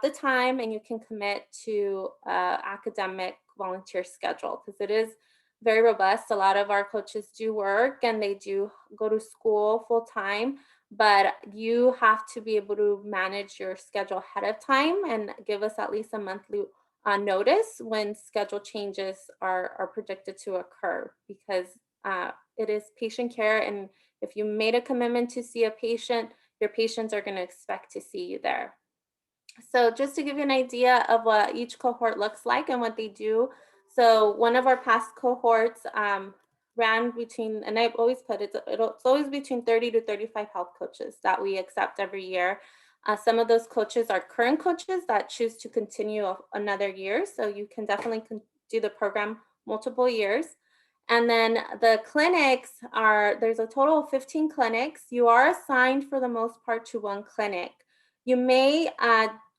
the time and you can commit to academic volunteer schedule, because it is very robust. A lot of our coaches do work and they do go to school full time, but you have to be able to manage your schedule ahead of time and give us at least a monthly notice when schedule changes are predicted to occur, because it is patient care, and if you made a commitment to see a patient, your patients are going to expect to see you there. So just to give you an idea of what each cohort looks like and what they do. So one of our past cohorts ran between, and I've always put it's always between 30 to 35 health coaches that we accept every year. Some of those coaches are current coaches that choose to continue another year. So you can definitely do the program multiple years. And then the clinics there's a total of 15 clinics. You are assigned for the most part to one clinic. You may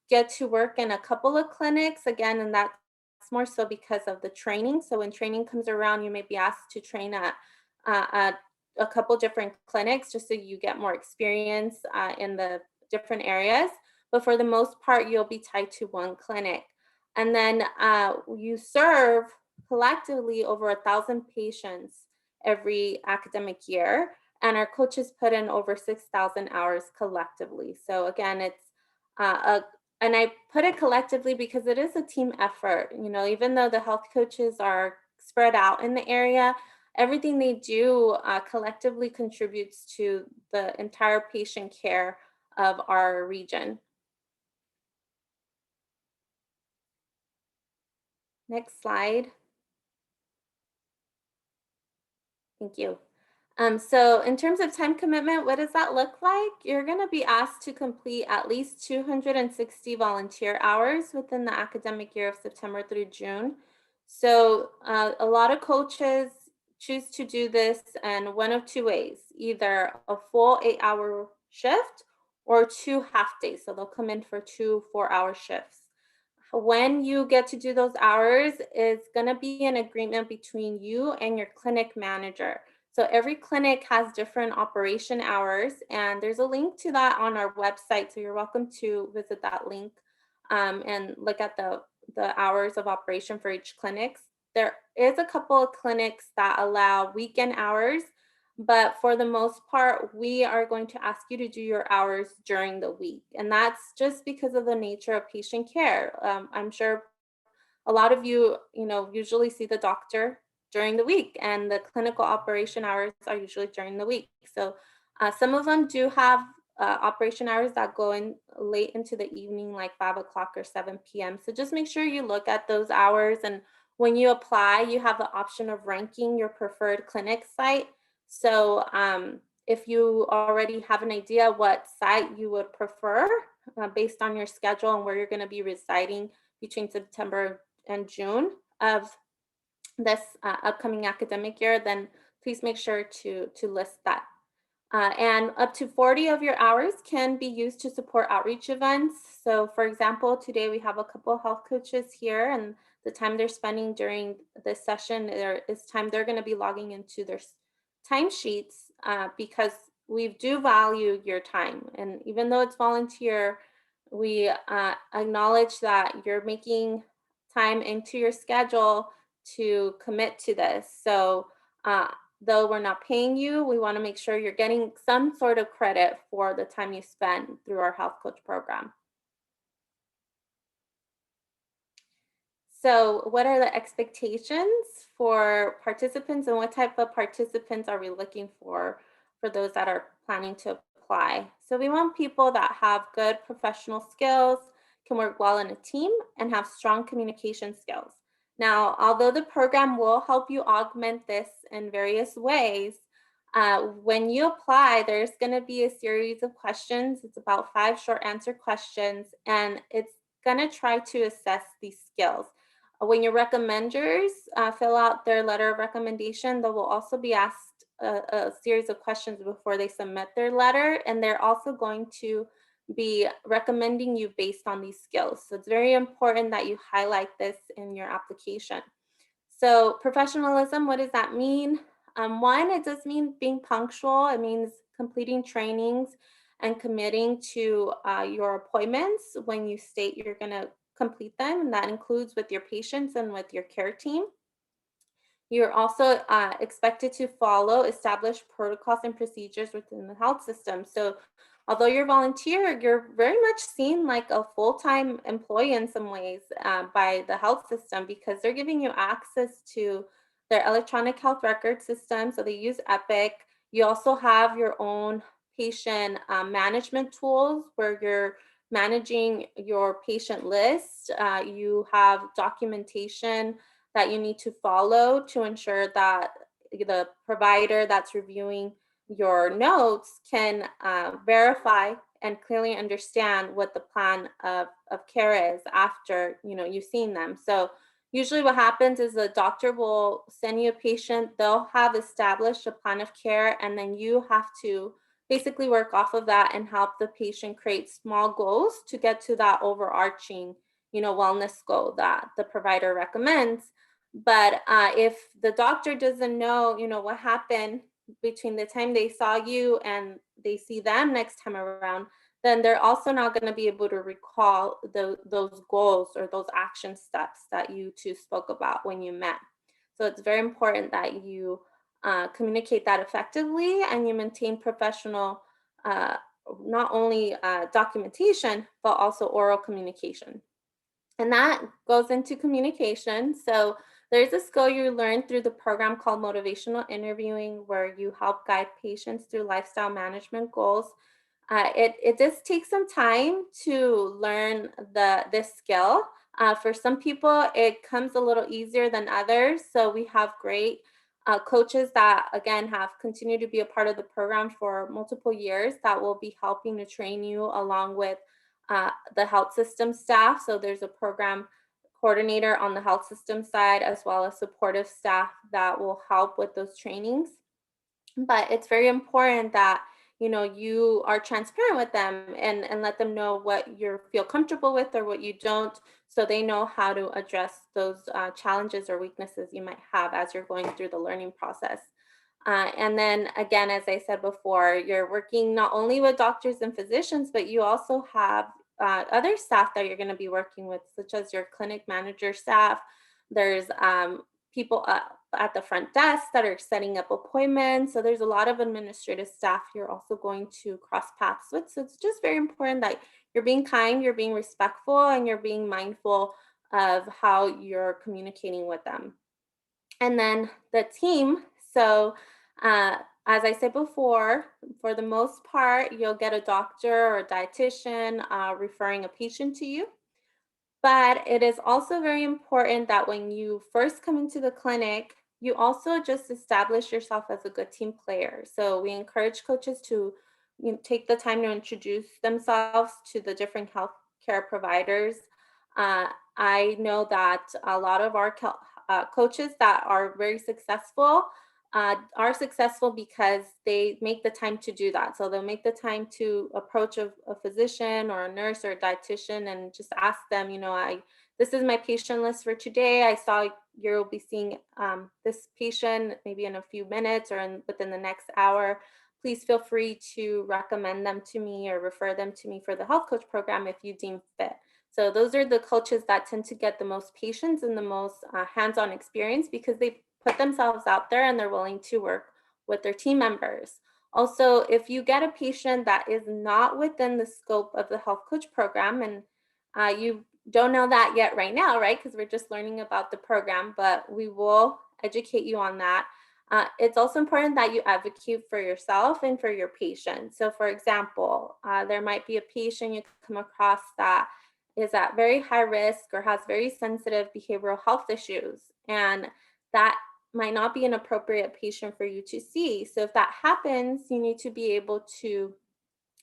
get to work in a couple of clinics again, and that's more so because of the training. So when training comes around, you may be asked to train at a couple different clinics just so you get more experience in the different areas. But for the most part, you'll be tied to one clinic. And then you serve collectively over 1,000 patients every academic year. And our coaches put in over 6,000 hours collectively. So again, it's and I put it collectively because it is a team effort. You know, even though the health coaches are spread out in the area, everything they do collectively contributes to the entire patient care of our region. Next slide. Thank you. So in terms of time commitment, what does that look like? You're going to be asked to complete at least 260 volunteer hours within the academic year of September through June. So a lot of coaches choose to do this in one of two ways, either a full 8-hour shift or 2 half days. So they'll come in for 2 4-hour shifts. When you get to do those hours is going to be an agreement between you and your clinic manager. So every clinic has different operation hours, and there's a link to that on our website. So you're welcome to visit that link and look at the hours of operation for each clinic. There is a couple of clinics that allow weekend hours, but for the most part, we are going to ask you to do your hours during the week. And that's just because of the nature of patient care. I'm sure a lot of you, usually see the doctor during the week, and the clinical operation hours are usually during the week. So some of them do have operation hours that go in late into the evening, like 5 o'clock or 7 p.m. So just make sure you look at those hours. And when you apply, you have the option of ranking your preferred clinic site. So if you already have an idea what site you would prefer based on your schedule and where you're going to be residing between September and June of this upcoming academic year, then please make sure to list that. And up to 40 of your hours can be used to support outreach events. So for example, today we have a couple of health coaches here, and the time they're spending during this session is time they're going to be logging into their timesheets because we do value your time. And even though it's volunteer, we acknowledge that you're making time into your schedule to commit to this. So though we're not paying you, we want to make sure you're getting some sort of credit for the time you spend through our health coach program. So what are the expectations for participants, and what type of participants are we looking for those that are planning to apply? So we want people that have good professional skills, can work well in a team, and have strong communication skills. Now, although the program will help you augment this in various ways, when you apply, there's going to be a series of questions. It's about 5 short answer questions, and it's going to try to assess these skills. When your recommenders fill out their letter of recommendation, they will also be asked a series of questions before they submit their letter, and they're also going to be recommending you based on these skills. So it's very important that you highlight this in your application. So professionalism, what does that mean? One, it does mean being punctual. It means completing trainings and committing to your appointments when you state you're going to complete them, and that includes with your patients and with your care team. You're also expected to follow established protocols and procedures within the health system. So although you're volunteer, you're very much seen like a full-time employee in some ways by the health system, because they're giving you access to their electronic health record system. So they use Epic. You also have your own patient management tools where you're managing your patient list. You have documentation that you need to follow to ensure that the provider that's reviewing your notes can verify and clearly understand what the plan of care is after you've seen them. So usually what happens is the doctor will send you a patient, they'll have established a plan of care, and then you have to basically work off of that and help the patient create small goals to get to that overarching wellness goal that the provider recommends. But if the doctor doesn't know what happened between the time they saw you and they see them next time around, then they're also not going to be able to recall those goals or those action steps that you two spoke about when you met. So it's very important that you communicate that effectively and you maintain professional, not only documentation, but also oral communication. And that goes into communication. So there's a skill you learn through the program called motivational interviewing, where you help guide patients through lifestyle management goals. It does take some time to learn this skill. For some people, it comes a little easier than others. So we have great coaches that, again, have continued to be a part of the program for multiple years that will be helping to train you along with the health system staff. So there's a program coordinator on the health system side, as well as supportive staff that will help with those trainings. But it's very important that you are transparent with them and let them know what you feel comfortable with or what you don't, so they know how to address those challenges or weaknesses you might have as you're going through the learning process. And then again, as I said before, you're working not only with doctors and physicians, but you also have other staff that you're going to be working with, such as your clinic manager staff. There's people at the front desk that are setting up appointments. So there's a lot of administrative staff you're also going to cross paths with. So it's just very important that you're being kind, you're being respectful, and you're being mindful of how you're communicating with them. And then the team. So as I said before, for the most part, you'll get a doctor or a dietitian referring a patient to you. But it is also very important that when you first come into the clinic, you also just establish yourself as a good team player. So we encourage coaches to take the time to introduce themselves to the different healthcare providers. I know that a lot of our coaches that are very successful are successful because they make the time to do that. So they'll make the time to approach a physician or a nurse or a dietitian and just ask them, this is my patient list for today. I saw you'll be seeing this patient maybe in a few minutes or within the next hour. Please feel free to recommend them to me or refer them to me for the health coach program if you deem fit. So those are the coaches that tend to get the most patients and the most hands-on experience, because they put themselves out there and they're willing to work with their team members. Also, if you get a patient that is not within the scope of the health coach program, and you don't know that yet right now, right? Because we're just learning about the program, but we will educate you on that. It's also important that you advocate for yourself and for your patient. So for example, there might be a patient you come across that is at very high risk or has very sensitive behavioral health issues, and that might not be an appropriate patient for you to see. So if that happens, you need to be able to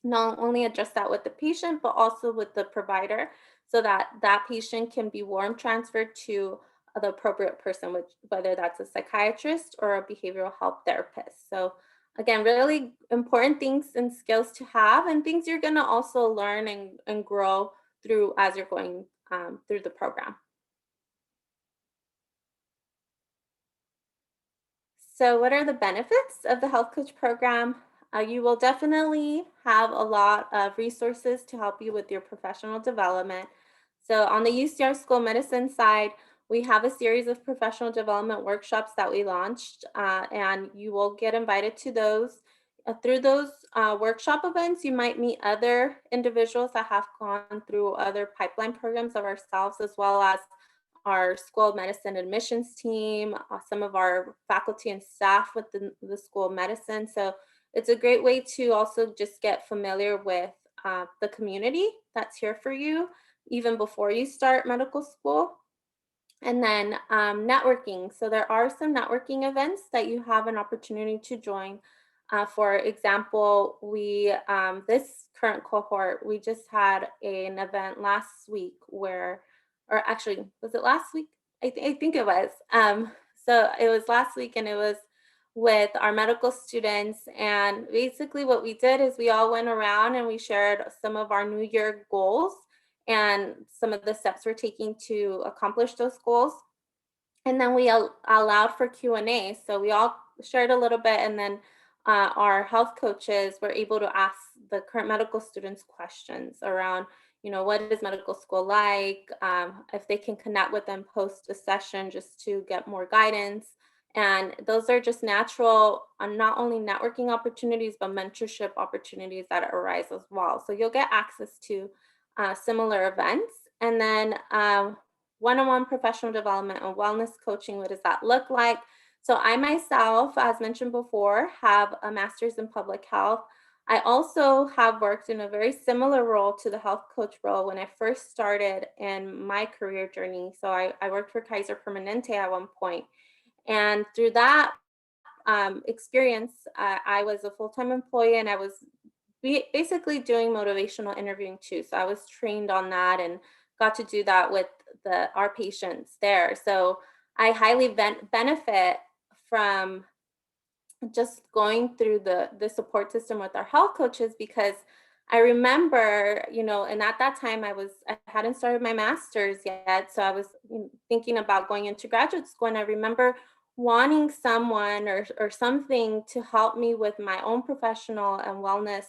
not only address that with the patient, but also with the provider, so that that patient can be warm transferred to the appropriate person, whether that's a psychiatrist or a behavioral health therapist. So again, really important things and skills to have, and things you're going to also learn and grow through as you're going through the program. So what are the benefits of the health coach program? You will definitely have a lot of resources to help you with your professional development. So on the UCR School of Medicine side, we have a series of professional development workshops that we launched, and you will get invited to those. Through those workshop events, you might meet other individuals that have gone through other pipeline programs of ourselves, as well as our School of Medicine admissions team, some of our faculty and staff within the School of Medicine. So it's a great way to also just get familiar with the community that's here for you, even before you start medical school. And then networking. So there are some networking events that you have an opportunity to join. For example, this current cohort, we just had an event last week where, or actually, was it last week? I think it was. So it was last week, and it was with our medical students. And basically what we did is we all went around and we shared some of our New Year goals and some of the steps we're taking to accomplish those goals. And then we allowed for Q&A. So we all shared a little bit, and then our health coaches were able to ask the current medical students questions around, what is medical school like, if they can connect with them post a session just to get more guidance. And those are just natural, not only networking opportunities, but mentorship opportunities that arise as well. So you'll get access to similar events. And then one-on-one professional development and wellness coaching, what does that look like? So I myself, as mentioned before, have a master's in public health. I also have worked in a very similar role to the health coach role when I first started in my career journey. So I worked for Kaiser Permanente at one point. And through that experience, I was a full-time employee, and I was basically doing motivational interviewing too. So I was trained on that and got to do that with our patients there. So I highly benefit from just going through the support system with our health coaches, because I remember, and at that time I hadn't started my master's yet. So I was thinking about going into graduate school, and I remember wanting someone or something to help me with my own professional and wellness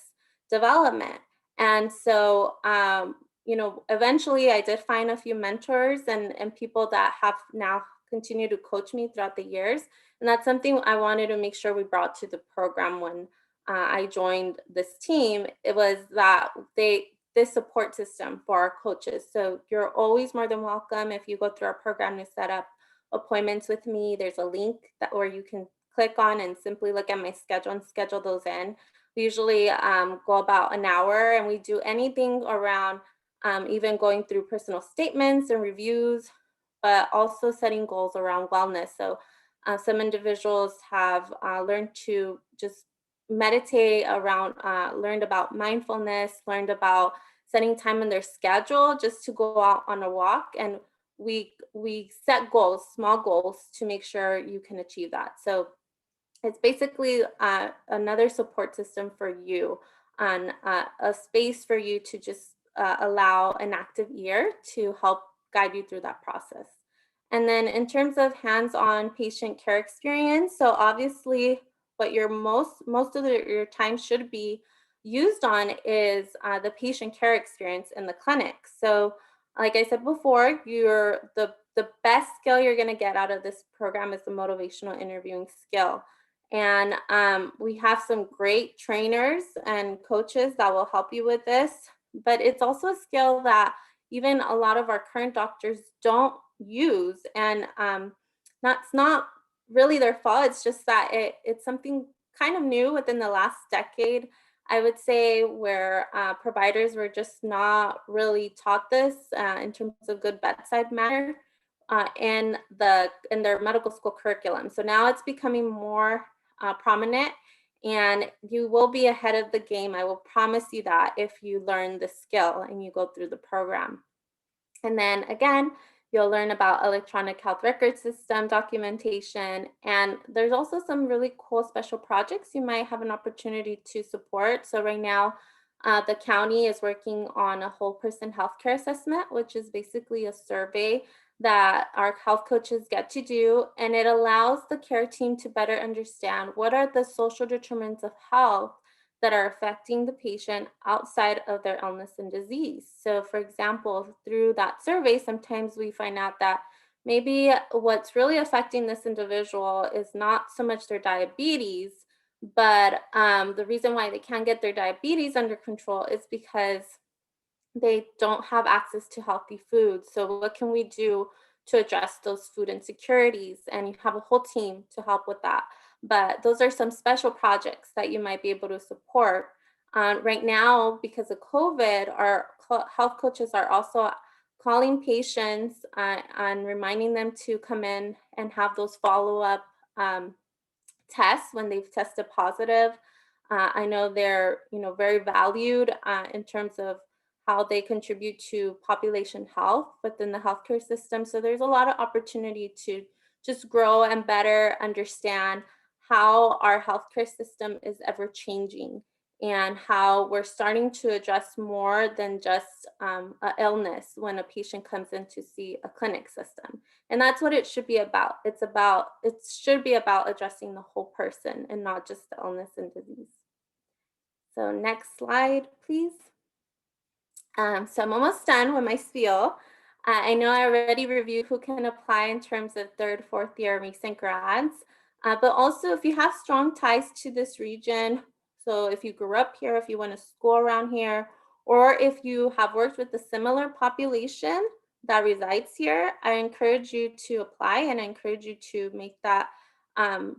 development. And so, eventually I did find a few mentors and people that have now continued to coach me throughout the years. And that's something I wanted to make sure we brought to the program when I joined this team. It was that this support system for our coaches. So you're always more than welcome. If you go through our program to set up appointments with me, there's a link where you can click on and simply look at my schedule and schedule those in. We usually go about an hour, and we do anything around even going through personal statements and reviews, but also setting goals around wellness. So some individuals have learned to just meditate around, learned about mindfulness, learned about setting time in their schedule just to go out on a walk. And we set goals, small goals, to make sure you can achieve that. So it's basically another support system for you, on a space for you to just allow an active ear to help guide you through that process. And then in terms of hands-on patient care experience, so obviously what your most of your time should be used on is the patient care experience in the clinic. So like I said before, the best skill you're going to get out of this program is the motivational interviewing skill. And we have some great trainers and coaches that will help you with this. But it's also a skill that even a lot of our current doctors don't use. And that's not really their fault. It's just that it's something kind of new within the last decade, I would say, where providers were just not really taught this in terms of good bedside manner in their medical school curriculum. So now it's becoming more prominent, and you will be ahead of the game. I will promise you that, if you learn the skill and you go through the program. And then again, you'll learn about electronic health record system documentation. And there's also some really cool special projects you might have an opportunity to support. So right now, the county is working on a whole person healthcare assessment, which is basically a survey that our health coaches get to do. And it allows the care team to better understand what are the social determinants of health that are affecting the patient outside of their illness and disease. So for example, through that survey, sometimes we find out that maybe what's really affecting this individual is not so much their diabetes, but the reason why they can't get their diabetes under control is because they don't have access to healthy food. So what can we do to address those food insecurities? And you have a whole team to help with that. But those are some special projects that you might be able to support. Right now, because of COVID, our health coaches are also calling patients and reminding them to come in and have those follow-up tests when they've tested positive. I know they're, very valued in terms of how they contribute to population health within the healthcare system. So there's a lot of opportunity to just grow and better understand how our healthcare system is ever changing and how we're starting to address more than just an illness when a patient comes in to see a clinic system. And that's what it should be about. It should be about addressing the whole person and not just the illness and disease. So next slide, please. So I'm almost done with my spiel. I know I already reviewed who can apply in terms of third, fourth year recent grads, but also if you have strong ties to this region, so if you grew up here, if you went to school around here, or if you have worked with a similar population that resides here, I encourage you to apply and I encourage you to make that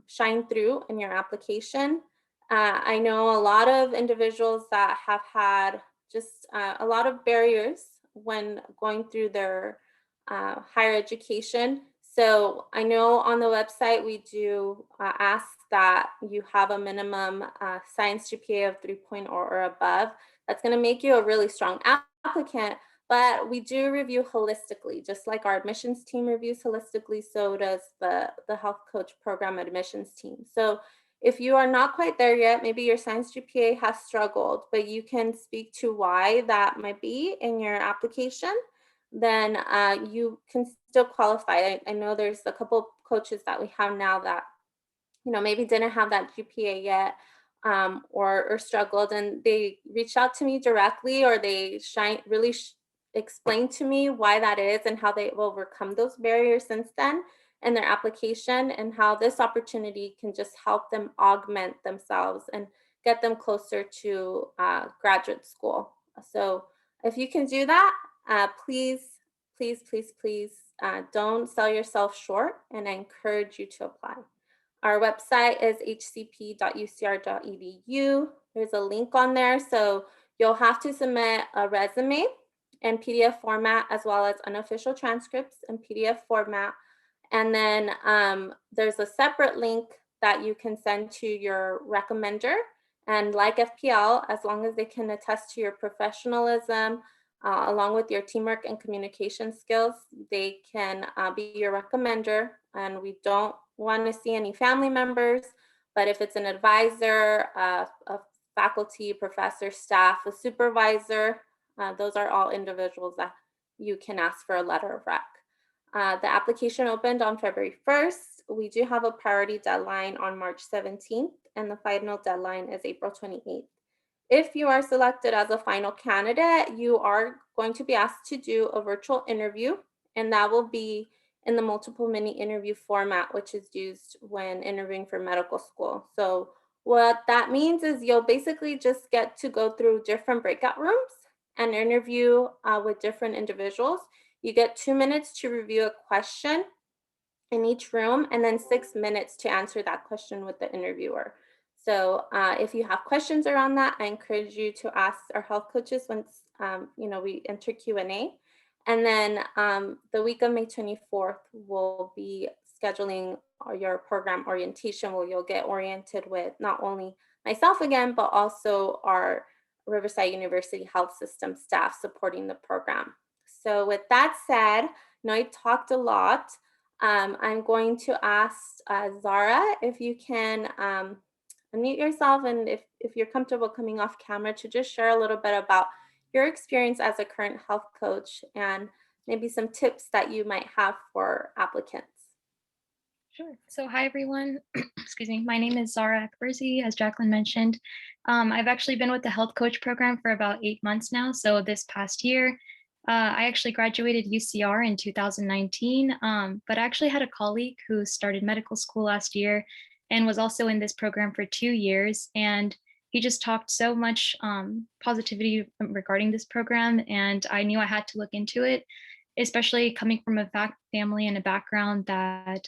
shine through in your application. I know a lot of individuals that have had just a lot of barriers when going through their higher education. So I know on the website we do ask that you have a minimum science GPA of 3.0 or above. That's going to make you a really strong applicant, but we do review holistically, just like our admissions team reviews holistically, so does the health coach program admissions team. So if you are not quite there yet, maybe your science GPA has struggled, but you can speak to why that might be in your application, then you can still qualify. I know there's a couple coaches that we have now that, maybe didn't have that GPA yet or struggled, and they reached out to me directly, or they really explained to me why that is and how they've overcome those barriers since then in their application, and how this opportunity can just help them augment themselves and get them closer to graduate school. So if you can do that, please, please, please, please don't sell yourself short, and I encourage you to apply. Our website is hcp.ucr.edu. There's a link on there, so you'll have to submit a resume in PDF format, as well as unofficial transcripts in PDF format. And then there's a separate link that you can send to your recommender. And like FPL, as long as they can attest to your professionalism, along with your teamwork and communication skills, they can be your recommender. And we don't want to see any family members, but if it's an advisor, a faculty, professor, staff, a supervisor, those are all individuals that you can ask for a letter of rec. The application opened on February 1st. We do have a priority deadline on March 17th, and the final deadline is April 28th. If you are selected as a final candidate, you are going to be asked to do a virtual interview, and that will be in the multiple mini interview format, which is used when interviewing for medical school. So what that means is you'll basically just get to go through different breakout rooms and interview with different individuals. You get 2 minutes to review a question in each room, and then 6 minutes to answer that question with the interviewer. So if you have questions around that, I encourage you to ask our health coaches once we enter Q&A. And then the week of May 24th, we'll be scheduling your program orientation, where you'll get oriented with not only myself again, but also our Riverside University Health System staff supporting the program. So with that said, I talked a lot. I'm going to ask Zara if you can unmute yourself, and if you're comfortable coming off camera, to just share a little bit about your experience as a current health coach and maybe some tips that you might have for applicants. Sure. So hi, everyone. Excuse me. My name is Zara Akberzi, as Jacqueline mentioned. I've actually been with the health coach program for about 8 months now. So this past year, I actually graduated UCR in 2019, but I actually had a colleague who started medical school last year and was also in this program for 2 years. And he just talked so much positivity regarding this program, and I knew I had to look into it, especially coming from a family and a background that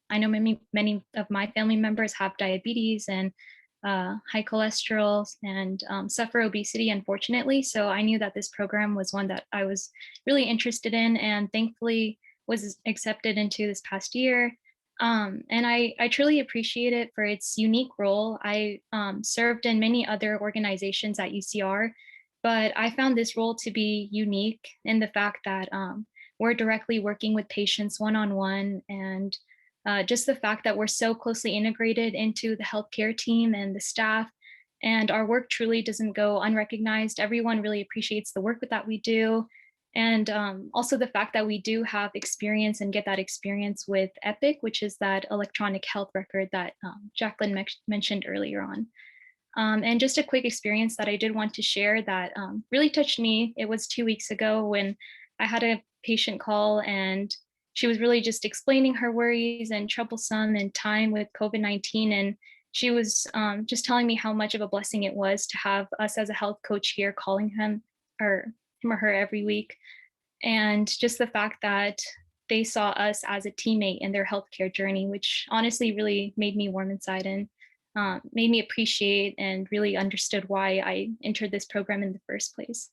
I know many of my family members have diabetes and high cholesterol and suffer obesity, unfortunately. So I knew that this program was one that I was really interested in, and thankfully was accepted into this past year. And I truly appreciate it for its unique role. I served in many other organizations at UCR, but I found this role to be unique in the fact that we're directly working with patients one on one, and just the fact that we're so closely integrated into the healthcare team and the staff, and our work truly doesn't go unrecognized. Everyone really appreciates the work that we do. And also the fact that we do have experience and get that experience with Epic, which is that electronic health record that Jacqueline mentioned earlier on. And just a quick experience that I did want to share that really touched me. It was 2 weeks ago when I had a patient call, and she was really just explaining her worries and troublesome and time with COVID-19. And she was just telling me how much of a blessing it was to have us as a health coach here calling him or her every week. And just the fact that they saw us as a teammate in their healthcare journey, which honestly really made me warm inside and made me appreciate and really understood why I entered this program in the first place.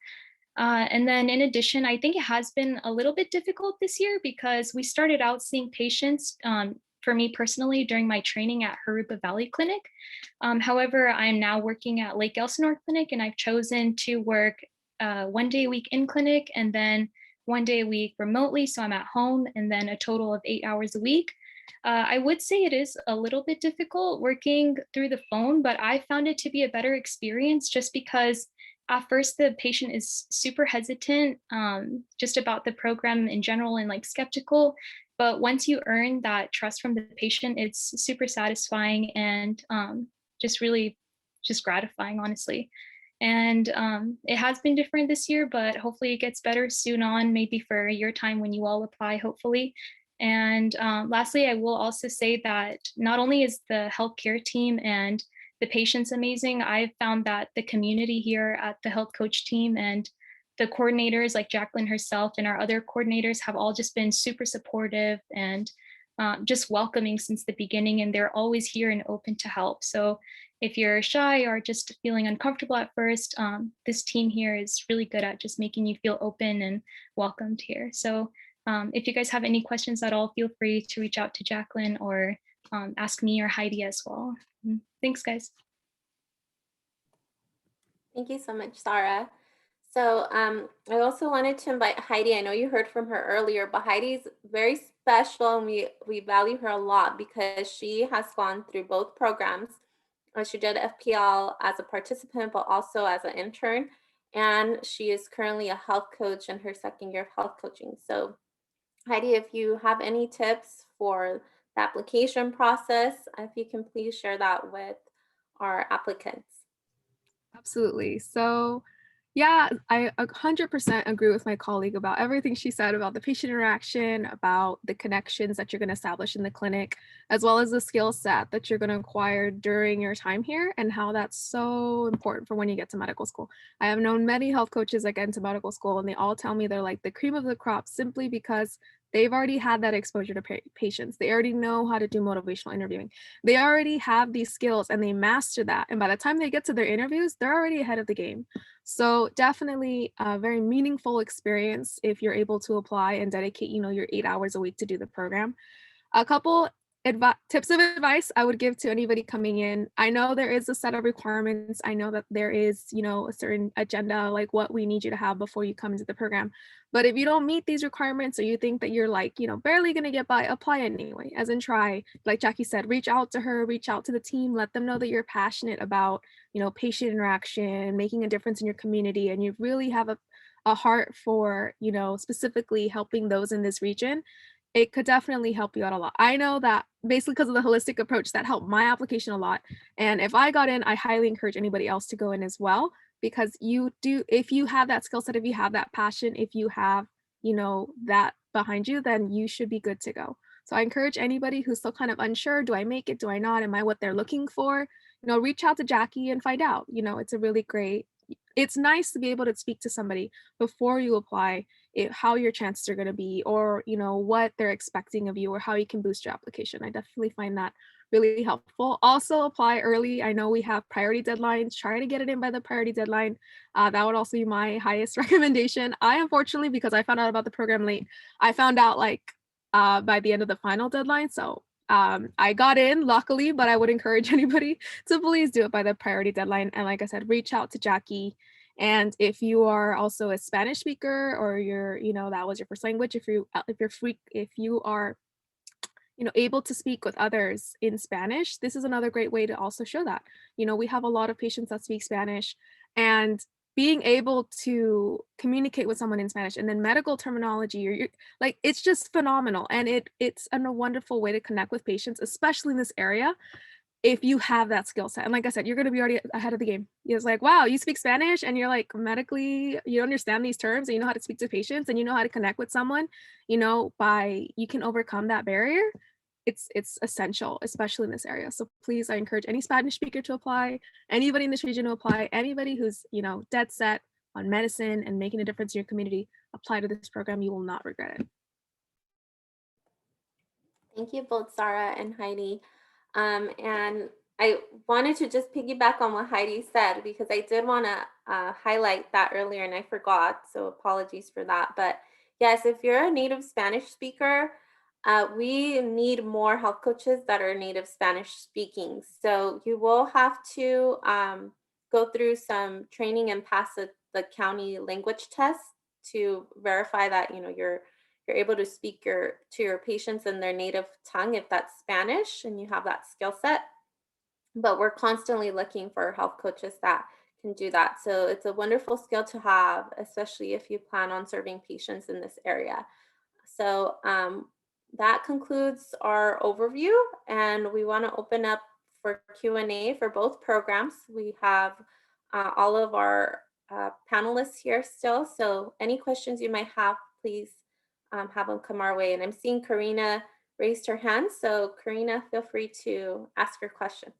And then in addition, I think it has been a little bit difficult this year because we started out seeing patients for me personally during my training at Harupa Valley Clinic. However, I'm now working at Lake Elsinore Clinic, and I've chosen to work 1 day a week in clinic and then 1 day a week remotely. So I'm at home, and then a total of 8 hours a week. I would say it is a little bit difficult working through the phone, but I found it to be a better experience just because at first the patient is super hesitant just about the program in general and like skeptical. But once you earn that trust from the patient, it's super satisfying and just really just gratifying, honestly. And it has been different this year, but hopefully it gets better soon on, maybe for a year time when you all apply, hopefully. And lastly, I will also say that not only is the healthcare team and the patients amazing, I've found that the community here at the health coach team and the coordinators like Jacqueline herself and our other coordinators have all just been super supportive and just welcoming since the beginning. And they're always here and open to help. So if you're shy or just feeling uncomfortable at first, this team here is really good at just making you feel open and welcomed here. So if you guys have any questions at all, feel free to reach out to Jacqueline or ask me or Heidi as well. Thanks, guys. Thank you so much, Sarah. So I also wanted to invite Heidi. I know you heard from her earlier, but Heidi's very special, and we value her a lot because she has gone through both programs. She did FPL as a participant, but also as an intern. And she is currently a health coach in her second year of health coaching. So Heidi, if you have any tips for the application process, if you can please share that with our applicants. Absolutely. So, yeah, I 100% agree with my colleague about everything she said about the patient interaction, about the connections that you're going to establish in the clinic, as well as the skill set that you're going to acquire during your time here, and how that's so important for when you get to medical school. I have known many health coaches that get into medical school, and they all tell me they're like the cream of the crop simply because they've already had that exposure to patients. They already know how to do motivational interviewing. They already have these skills and they master that. And by the time they get to their interviews, they're already ahead of the game. So definitely a very meaningful experience if you're able to apply and dedicate, your 8 hours a week to do the program. A couple tips of advice I would give to anybody coming in. I know there is a set of requirements. I know that there is, a certain agenda, like what we need you to have before you come into the program. But if you don't meet these requirements, or you think that you're like, barely going to get by, apply anyway, as in try. Like Jackie said, reach out to her, reach out to the team, let them know that you're passionate about, patient interaction, making a difference in your community, and you really have a heart for, specifically helping those in this region. it could definitely help you out a lot. I know that basically because of the holistic approach that helped my application a lot. And if I got in, I highly encourage anybody else to go in as well, because if you have that skill set, if you have that passion, if you have, that behind you, then you should be good to go. So I encourage anybody who's still kind of unsure, do I make it? Do I not? Am I what they're looking for? Reach out to Jackie and find out. It's a really great, it's nice to be able to speak to somebody before you apply, how your chances are going to be, or what they're expecting of you, or how you can boost your application. I definitely find that really helpful. Also apply early. I know we have priority deadlines. Try to get it in by the priority deadline. That would also be my highest recommendation. I unfortunately, because I found out about the program late, I found out like by the end of the final deadline. So I got in luckily, but I would encourage anybody to please do it by the priority deadline. And like I said, reach out to Jackie. And if you are also a Spanish speaker, or that was your first language, if you are able to speak with others in Spanish, this is another great way to also show that. We have a lot of patients that speak Spanish, and being able to communicate with someone in Spanish, and then medical terminology, or like, it's just phenomenal. And it's a wonderful way to connect with patients, especially in this area, if you have that skill set. And like I said, you're going to be already ahead of the game. It's like, wow, you speak Spanish, and you're like, medically, you understand these terms, and you know how to speak to patients, and you know how to connect with someone, you can overcome that barrier. It's essential, especially in this area. So please, I encourage any Spanish speaker to apply, anybody in this region to apply, anybody who's, dead set on medicine and making a difference in your community, apply to this program. You will not regret it. Thank you both, Sarah and Heidi. And I wanted to just piggyback on what Heidi said, because I did want to highlight that earlier and I forgot. So apologies for that. But yes, if you're a native Spanish speaker, we need more health coaches that are native Spanish speaking. So you will have to go through some training and pass the county language test to verify that you're able to speak to your patients in their native tongue, if that's Spanish and you have that skill set. But we're constantly looking for health coaches that can do that. So it's a wonderful skill to have, especially if you plan on serving patients in this area. So that concludes our overview, and we want to open up for Q&A for both programs. We have all of our panelists here still. So any questions you might have, please have them come our way. And I'm seeing Karina raised her hand. So Karina, feel free to ask your question.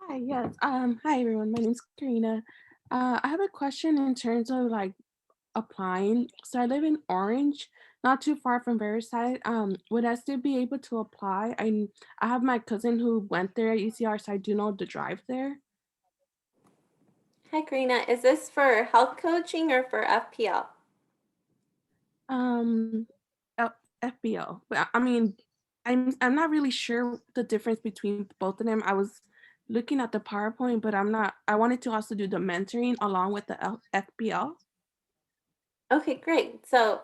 Hi, yes. Hi everyone. My name's Karina. I have a question in terms of like applying. So I live in Orange, not too far from Riverside. Would I still be able to apply? I have my cousin who went there at UCR, so I do know the drive there. Hi, Karina. Is this for health coaching or for FPL? FBO. But I mean, I'm not really sure the difference between both of them. I was looking at the PowerPoint, but I wanted to also do the mentoring along with the FBL. Okay, great. So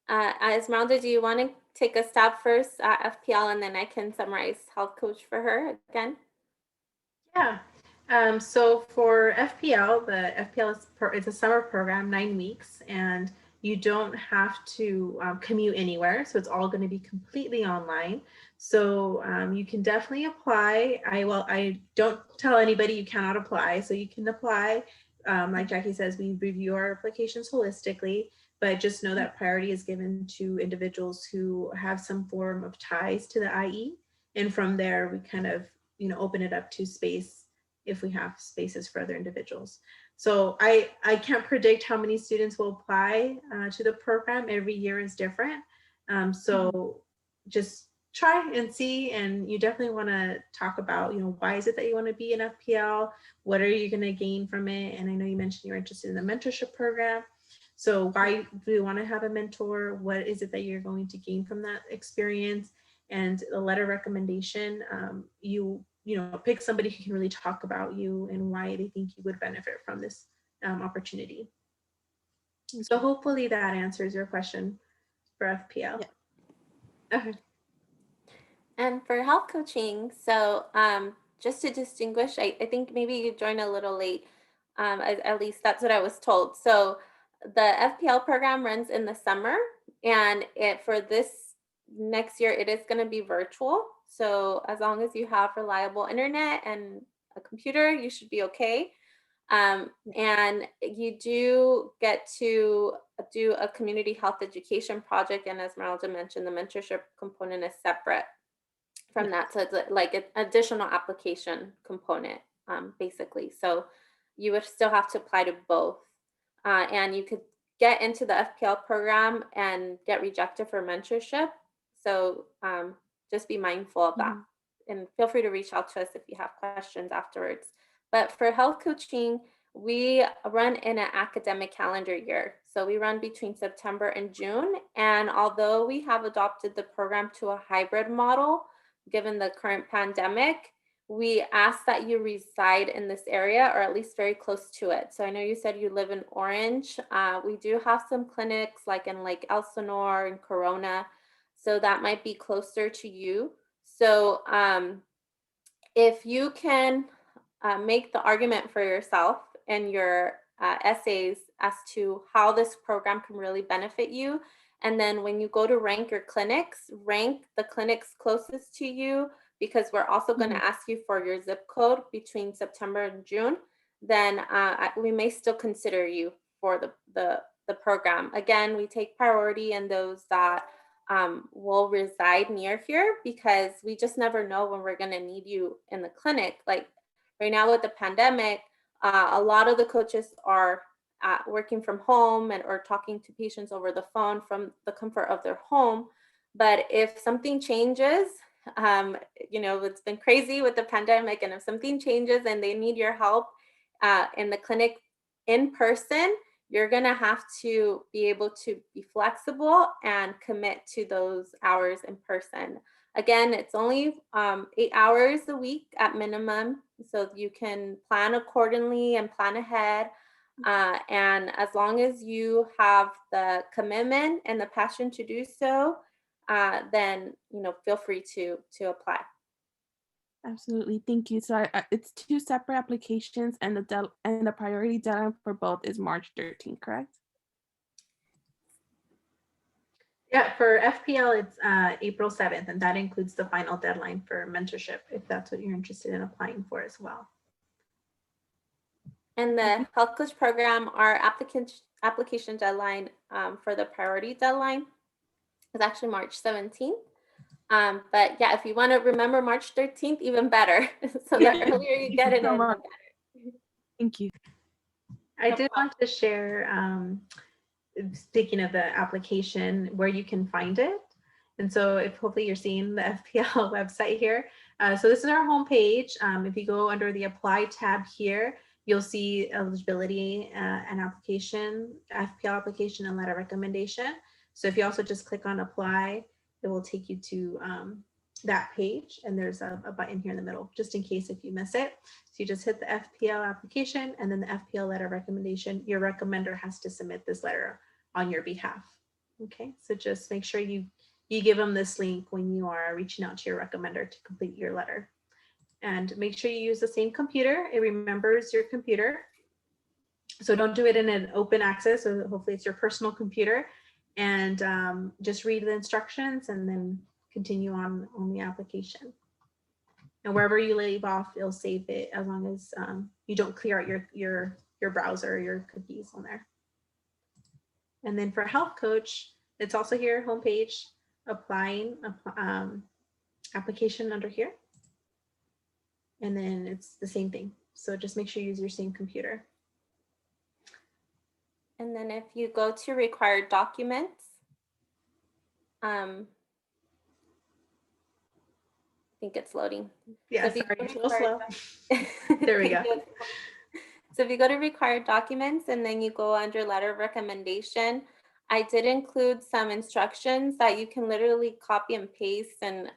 Esmeralda, do you want to take a stab first at FPL, and then I can summarize health coach for her again? Yeah. So for FPL, the FPL it's a summer program, 9 weeks, and you don't have to commute anywhere. So it's all going to be completely online. So you can definitely apply. I don't tell anybody you cannot apply. So you can apply. Like Jackie says, we review our applications holistically, but just know that priority is given to individuals who have some form of ties to the IE. And from there, we kind of, open it up to space if we have spaces for other individuals. So I can't predict how many students will apply to the program. Every year is different. So just try and see, and you definitely want to talk about, why is it that you want to be in FPL? What are you going to gain from it? And I know you mentioned you're interested in the mentorship program. So why do you want to have a mentor? What is it that you're going to gain from that experience? And the letter recommendation, pick somebody who can really talk about you and why they think you would benefit from this opportunity. So hopefully that answers your question for FPL. Yeah. Okay. And for health coaching, so just to distinguish, I think maybe you joined a little late, at least that's what I was told. So the FPL program runs in the summer, and for this next year, it is going to be virtual. So as long as you have reliable internet and a computer, you should be okay. And you do get to do a community health education project. And as Esmeralda mentioned, the mentorship component is separate from that. So it's like an additional application component, basically. So you would still have to apply to both. And you could get into the FPL program and get rejected for mentorship. So just be mindful of that. And feel free to reach out to us if you have questions afterwards. But for health coaching, we run in an academic calendar year. So we run between September and June. And although we have adopted the program to a hybrid model, given the current pandemic, we ask that you reside in this area or at least very close to it. So I know you said you live in Orange. We do have some clinics like in Lake Elsinore and Corona. So that might be closer to you. So if you can make the argument for yourself in your essays as to how this program can really benefit you, and then when you go to rank your clinics, rank the clinics closest to you, because we're also going to ask you for your zip code between September and June, then we may still consider you for the program. Again, we take priority in those that will reside near here, because we just never know when we're going to need you in the clinic. Like right now with the pandemic, a lot of the coaches are working from home and or talking to patients over the phone from the comfort of their home. But if something changes, it's been crazy with the pandemic, and if something changes and they need your help in the clinic in person, you're going to have to be able to be flexible and commit to those hours in person. Again, it's only 8 hours a week at minimum, so you can plan accordingly and plan ahead. And as long as you have the commitment and the passion to do so, then feel free to apply. Absolutely, thank you. So it's 2 separate applications, and the priority deadline for both is March 13th, correct? Yeah, for FPL, it's April 7th, and that includes the final deadline for mentorship, if that's what you're interested in applying for as well. And the health coach program, our application deadline for the priority deadline is actually March 17th. But yeah, if you want to remember March 13th, even better. So the earlier you get it in, the better. Thank you. I did want to share, speaking of the application, where you can find it. And so if hopefully you're seeing the FPL website here. So this is our homepage. If you go under the apply tab here, you'll see eligibility and application, FPL application and letter recommendation. So if you also just click on apply, it will take you to that page, and there's a button here in the middle, just in case if you miss it. So you just hit the FPL application and then the FPL letter recommendation. Your recommender has to submit this letter on your behalf. Okay, so just make sure you give them this link when you are reaching out to your recommender to complete your letter. And make sure you use the same computer. It remembers your computer. So don't do it in an open access. So hopefully it's your personal computer, and just read the instructions and then continue on the application. And wherever you leave off, it'll save it, as long as you don't clear out your browser or your cookies on there. And then for health coach, it's also here, homepage, applying application under here. And then it's the same thing. So just make sure you use your same computer. And then if you go to required documents, I think it's loading. Yeah, so sorry, a little slow. There we go. So if you go to required documents and then you go under letter of recommendation, I did include some instructions that you can literally copy and paste and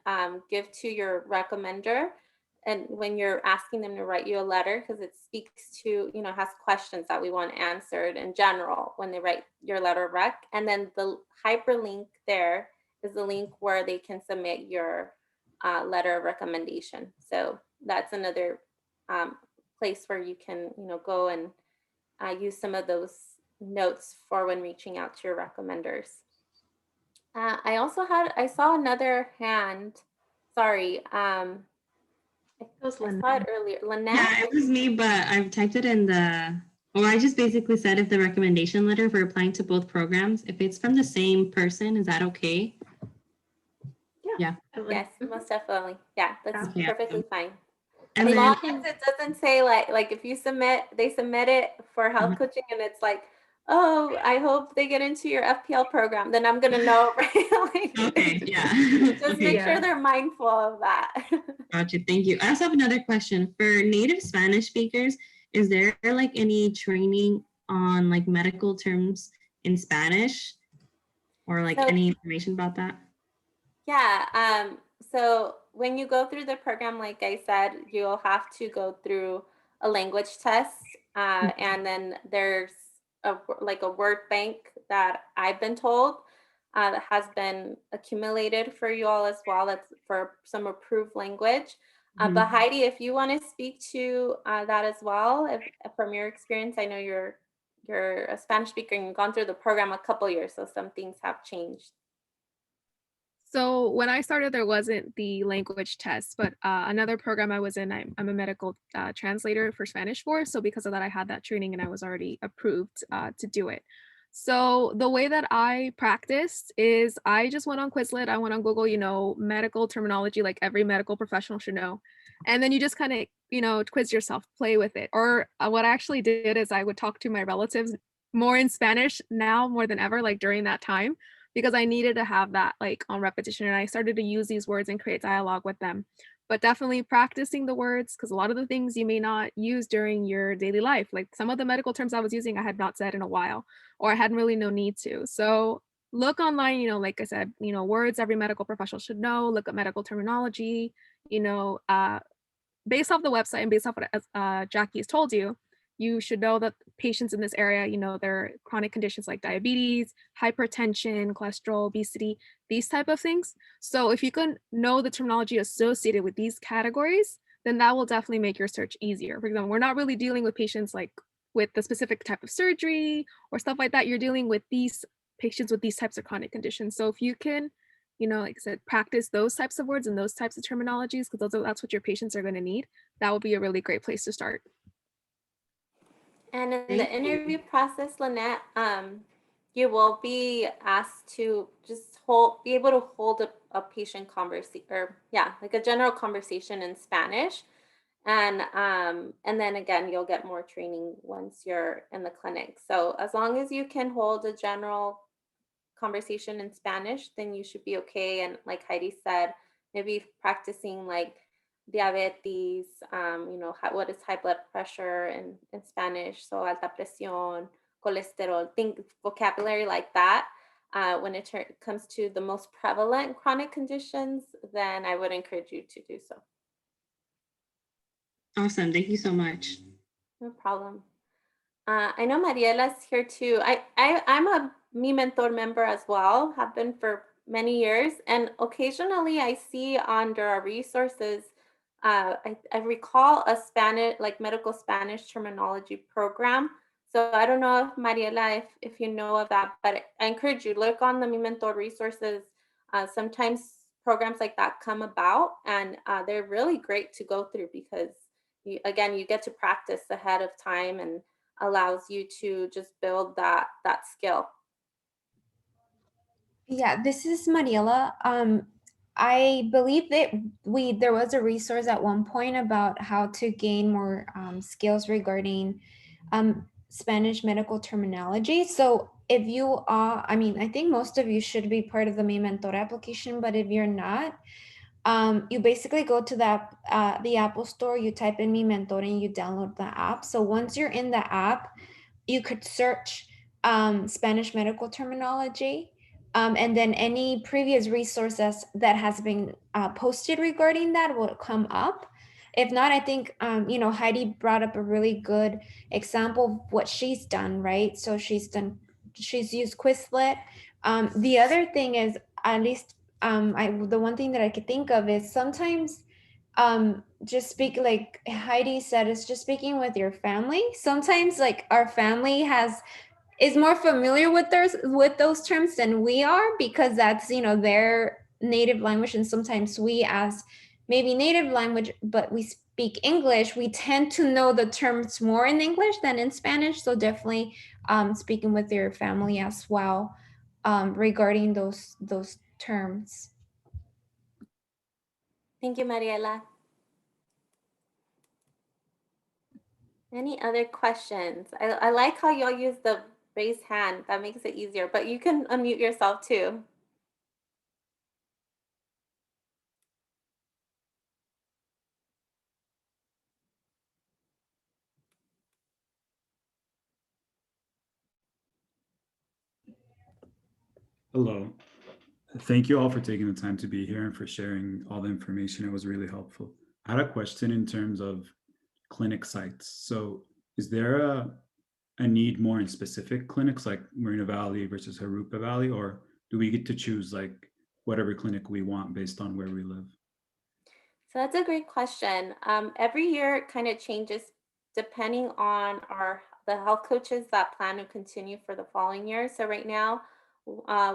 give to your recommender. And when you're asking them to write you a letter, because it speaks to, has questions that we want answered in general when they write your letter of rec. And then the hyperlink there is the link where they can submit your letter of recommendation. So that's another place where you can, go and use some of those notes for when reaching out to your recommenders. I saw another hand. Sorry. It was I Lynette. saw it earlier. Lynette? Yeah, it was me, but I've typed it in or I just basically said if the recommendation letter for applying to both programs, if it's from the same person, is that okay? Yeah. Yes, most definitely. Yeah, that's Okay, perfectly awesome. fine. And As then, long as it doesn't say like if you they submit it for health coaching and it's like, oh, I hope they get into your FPL program, then I'm gonna know, right? Like, okay, yeah. just Okay, make sure they're mindful of that. gotcha. Thank you. I also have another question. For native Spanish speakers, is there like any training on like medical terms in Spanish or like So- any information about that? Yeah. So when you go through the program, like I said, you'll have to go through a language test, and then there's like a word bank that I've been told that has been accumulated for you all as well. That's for some approved language. But Heidi, if you want to speak to that as well, if from your experience, I know you're a Spanish speaker and you've gone through the program a couple years, so some things have changed. So when I started, there wasn't the language test, but another program I was in, I'm a medical translator for Spanish for. So because of that, I had that training and I was already approved to do it. So the way that I practiced is I just went on Quizlet. I went on Google, medical terminology, like every medical professional should know. And then you just kind of, quiz yourself, play with it. Or what I actually did is I would talk to my relatives more in Spanish now more than ever, like during that time, because I needed to have that like on repetition, and I started to use these words and create dialogue with them. But definitely practicing the words, because a lot of the things you may not use during your daily life, like some of the medical terms I was using, I had not said in a while, or I hadn't really no need to. So look online, like I said, words every medical professional should know, look at medical terminology, based off the website and based off what Jackie has told you, you should know that patients in this area, there are chronic conditions like diabetes, hypertension, cholesterol, obesity, these type of things. So if you can know the terminology associated with these categories, then that will definitely make your search easier. For example, we're not really dealing with patients like with the specific type of surgery or stuff like that. You're dealing with these patients with these types of chronic conditions. So if you can, like I said, practice those types of words and those types of terminologies, because that's what your patients are going to need, that would be a really great place to start. And in the interview process, Lynette, you will be asked to just be able to hold a patient conversation, or like a general conversation in Spanish. And then again, you'll get more training once you're in the clinic. So as long as you can hold a general conversation in Spanish, then you should be okay. And like Heidi said, maybe practicing like diabetes, what is high blood pressure in Spanish, so alta presión, cholesterol, think vocabulary like that. When it comes to the most prevalent chronic conditions, then I would encourage you to do so. Awesome. Thank you so much. No problem. I know Mariela's here too. I'm a Mi Mentor member as well, have been for many years. And occasionally I see under our resources, I recall a Spanish, like medical Spanish terminology program. So I don't know if Mariela, if you know of that, but I encourage you, look on the Mi Mentor resources. Sometimes programs like that come about, and they're really great to go through because you get to practice ahead of time and allows you to just build that skill. Yeah, this is Mariela. I believe that there was a resource at one point about how to gain more skills regarding Spanish medical terminology. So if you are, I think most of you should be part of the Mi Mentor application, but if you're not, you basically go to the Apple Store, you type in Mi Mentor and you download the app. So once you're in the app, you could search Spanish medical terminology, and then any previous resources that has been posted regarding that will come up. If not, I think, Heidi brought up a really good example of what she's done, right? So she's used Quizlet. The other thing is, at least the one thing that I could think of is sometimes just speak, like Heidi said, is just speaking with your family. Sometimes like our family has is more familiar with those terms than we are, because that's, their native language. And sometimes we, as maybe native language, but we speak English, we tend to know the terms more in English than in Spanish. So definitely speaking with your family as well regarding those terms. Thank you, Mariela. Any other questions? I like how y'all use the raise hand. That makes it easier, but you can unmute yourself too. Hello. Thank you all for taking the time to be here and for sharing all the information. It was really helpful. I had a question in terms of clinic sites. So is there a need more in specific clinics like Moreno Valley versus Harupa Valley, or do we get to choose like whatever clinic we want based on where we live? So that's a great question. Every year it kind of changes depending on the health coaches that plan to continue for the following year. So right now,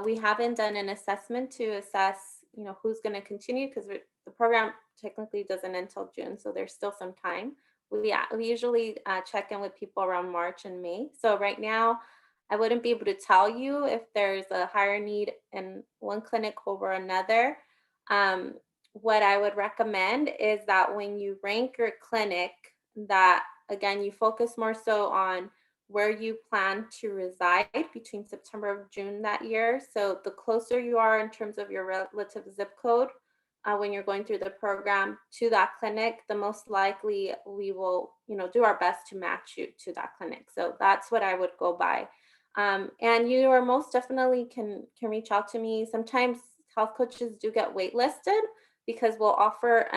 we haven't done an assessment to assess, who's going to continue, because the program technically doesn't end until June, so there's still some time. We usually check in with people around March and May. So right now, I wouldn't be able to tell you if there's a higher need in one clinic over another. What I would recommend is that when you rank your clinic, that again, you focus more so on where you plan to reside between September and June that year. So the closer you are in terms of your relative zip code, when you're going through the program to that clinic, the most likely we will, do our best to match you to that clinic. So that's what I would go by. And you are most definitely can reach out to me. Sometimes health coaches do get waitlisted because we'll offer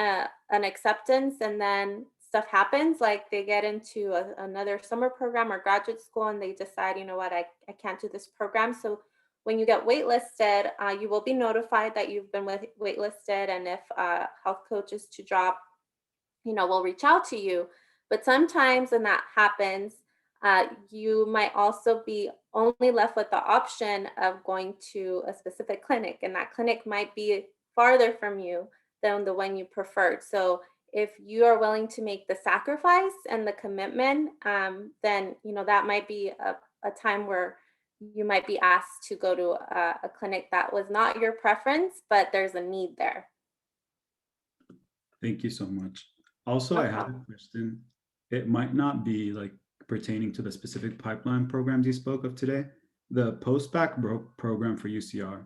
an acceptance, and then stuff happens, like they get into another summer program or graduate school and they decide, you know what, I can't do this program. So when you get waitlisted, you will be notified that you've been waitlisted, and if health coaches to drop, will reach out to you. But sometimes when that happens, you might also be only left with the option of going to a specific clinic, and that clinic might be farther from you than the one you preferred. So if you are willing to make the sacrifice and the commitment, then that might be a time where you might be asked to go to a clinic that was not your preference, but there's a need there. Thank you so much. Also, I had a question. It might not be like pertaining to the specific pipeline programs you spoke of today. The post-bac program for UCR,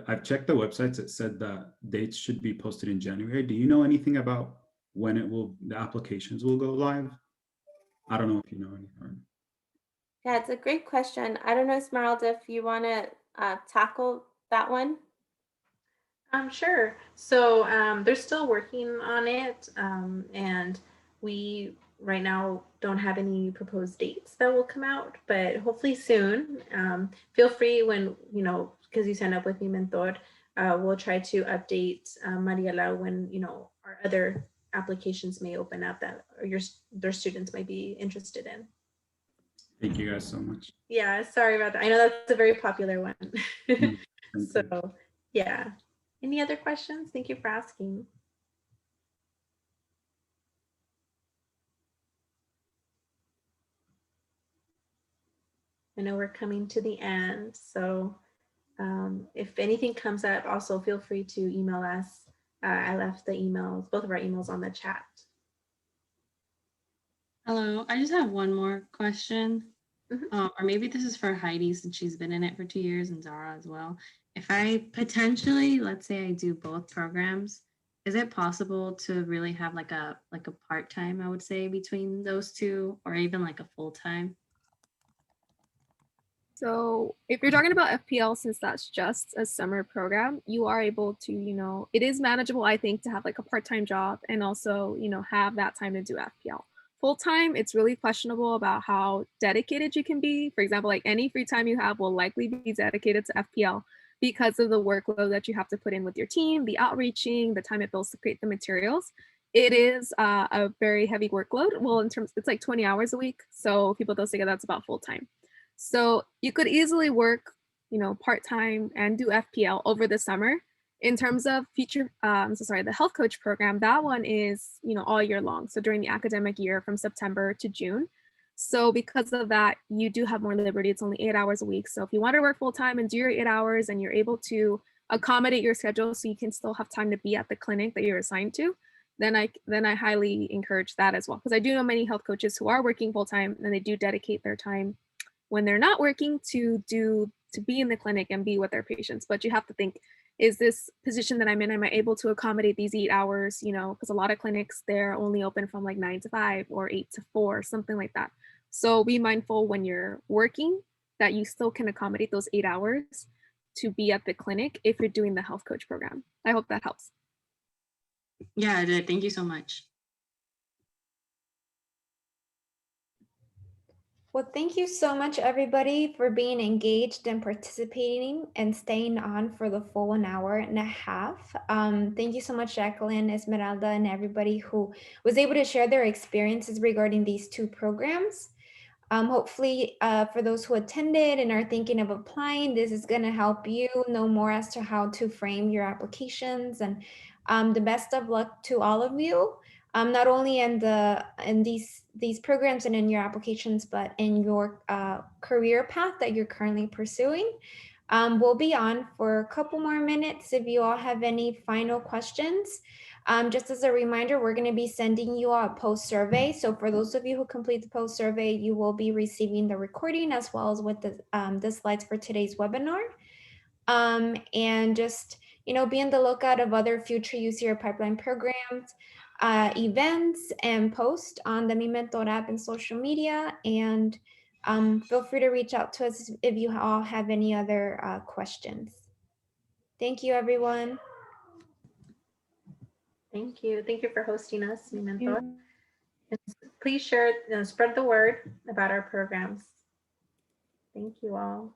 I've checked the websites. It said that dates should be posted in January. Do you know anything about when the applications will go live? I don't know if you know anything. Yeah, it's a great question. I don't know, Esmeralda, if you want to tackle that one. Sure. So they're still working on it, and we right now don't have any proposed dates that will come out, but hopefully soon. Feel free when, because you signed up with Mi Mentor, we'll try to update Mariela when, our other applications may open up that their students might be interested in. Thank you guys so much. Yeah, sorry about that. I know that's a very popular one. So, yeah. Any other questions? Thank you for asking. I know we're coming to the end, so if anything comes up, also feel free to email us. I left the emails, both of our emails on the chat. Hello, I just have one more question. Or maybe this is for Heidi, since she's been in it for 2 years, and Zara as well. If I potentially, let's say I do both programs, is it possible to really have like a part-time, I would say, between those two, or even like a full-time? So if you're talking about FPL, since that's just a summer program, you are able to, it is manageable, I think, to have like a part-time job and also, have that time to do FPL. Full-time, it's really questionable about how dedicated you can be. For example, like any free time you have will likely be dedicated to FPL because of the workload that you have to put in with your team, the outreaching, the time it builds to create the materials. It is a very heavy workload. Well, in terms, it's like 20 hours a week. So people those together, that's about full-time. So you could easily work, part-time and do FPL over the summer. In terms of the health coach program, that one is, all year long. So during the academic year from September to June. So because of that, you do have more liberty. It's only 8 hours a week. So if you want to work full time and do your 8 hours and you're able to accommodate your schedule so you can still have time to be at the clinic that you're assigned to, then I highly encourage that as well. Because I do know many health coaches who are working full time and they do dedicate their time when they're not working to be in the clinic and be with their patients. But you have to think, is this position that I'm in, am I able to accommodate these 8 hours? Because a lot of clinics, they're only open from like 9 to 5 or 8 to 4, something like that. So be mindful when you're working that you still can accommodate those 8 hours to be at the clinic if you're doing the health coach program. I hope that helps. Yeah, it did. Thank you so much. Well, thank you so much, everybody, for being engaged and participating and staying on for the full 1 hour and a half. Thank you so much, Jacqueline, Esmeralda, and everybody who was able to share their experiences regarding these two programs. Hopefully, for those who attended and are thinking of applying, this is going to help you know more as to how to frame your applications. And the best of luck to all of you, not only in these programs and in your applications, but in your career path that you're currently pursuing. We'll be on for a couple more minutes if you all have any final questions. Just as a reminder, we're going to be sending you a post survey. So for those of you who complete the post survey, you will be receiving the recording as well as with the slides for today's webinar. And just, be on the lookout of other future UCR pipeline programs, events, and posts on the Mi Mentor app and social media. And feel free to reach out to us if you all have any other questions. Thank you, everyone. Thank you. Thank you for hosting us, Mi Mentor. And please share, spread the word about our programs. Thank you all.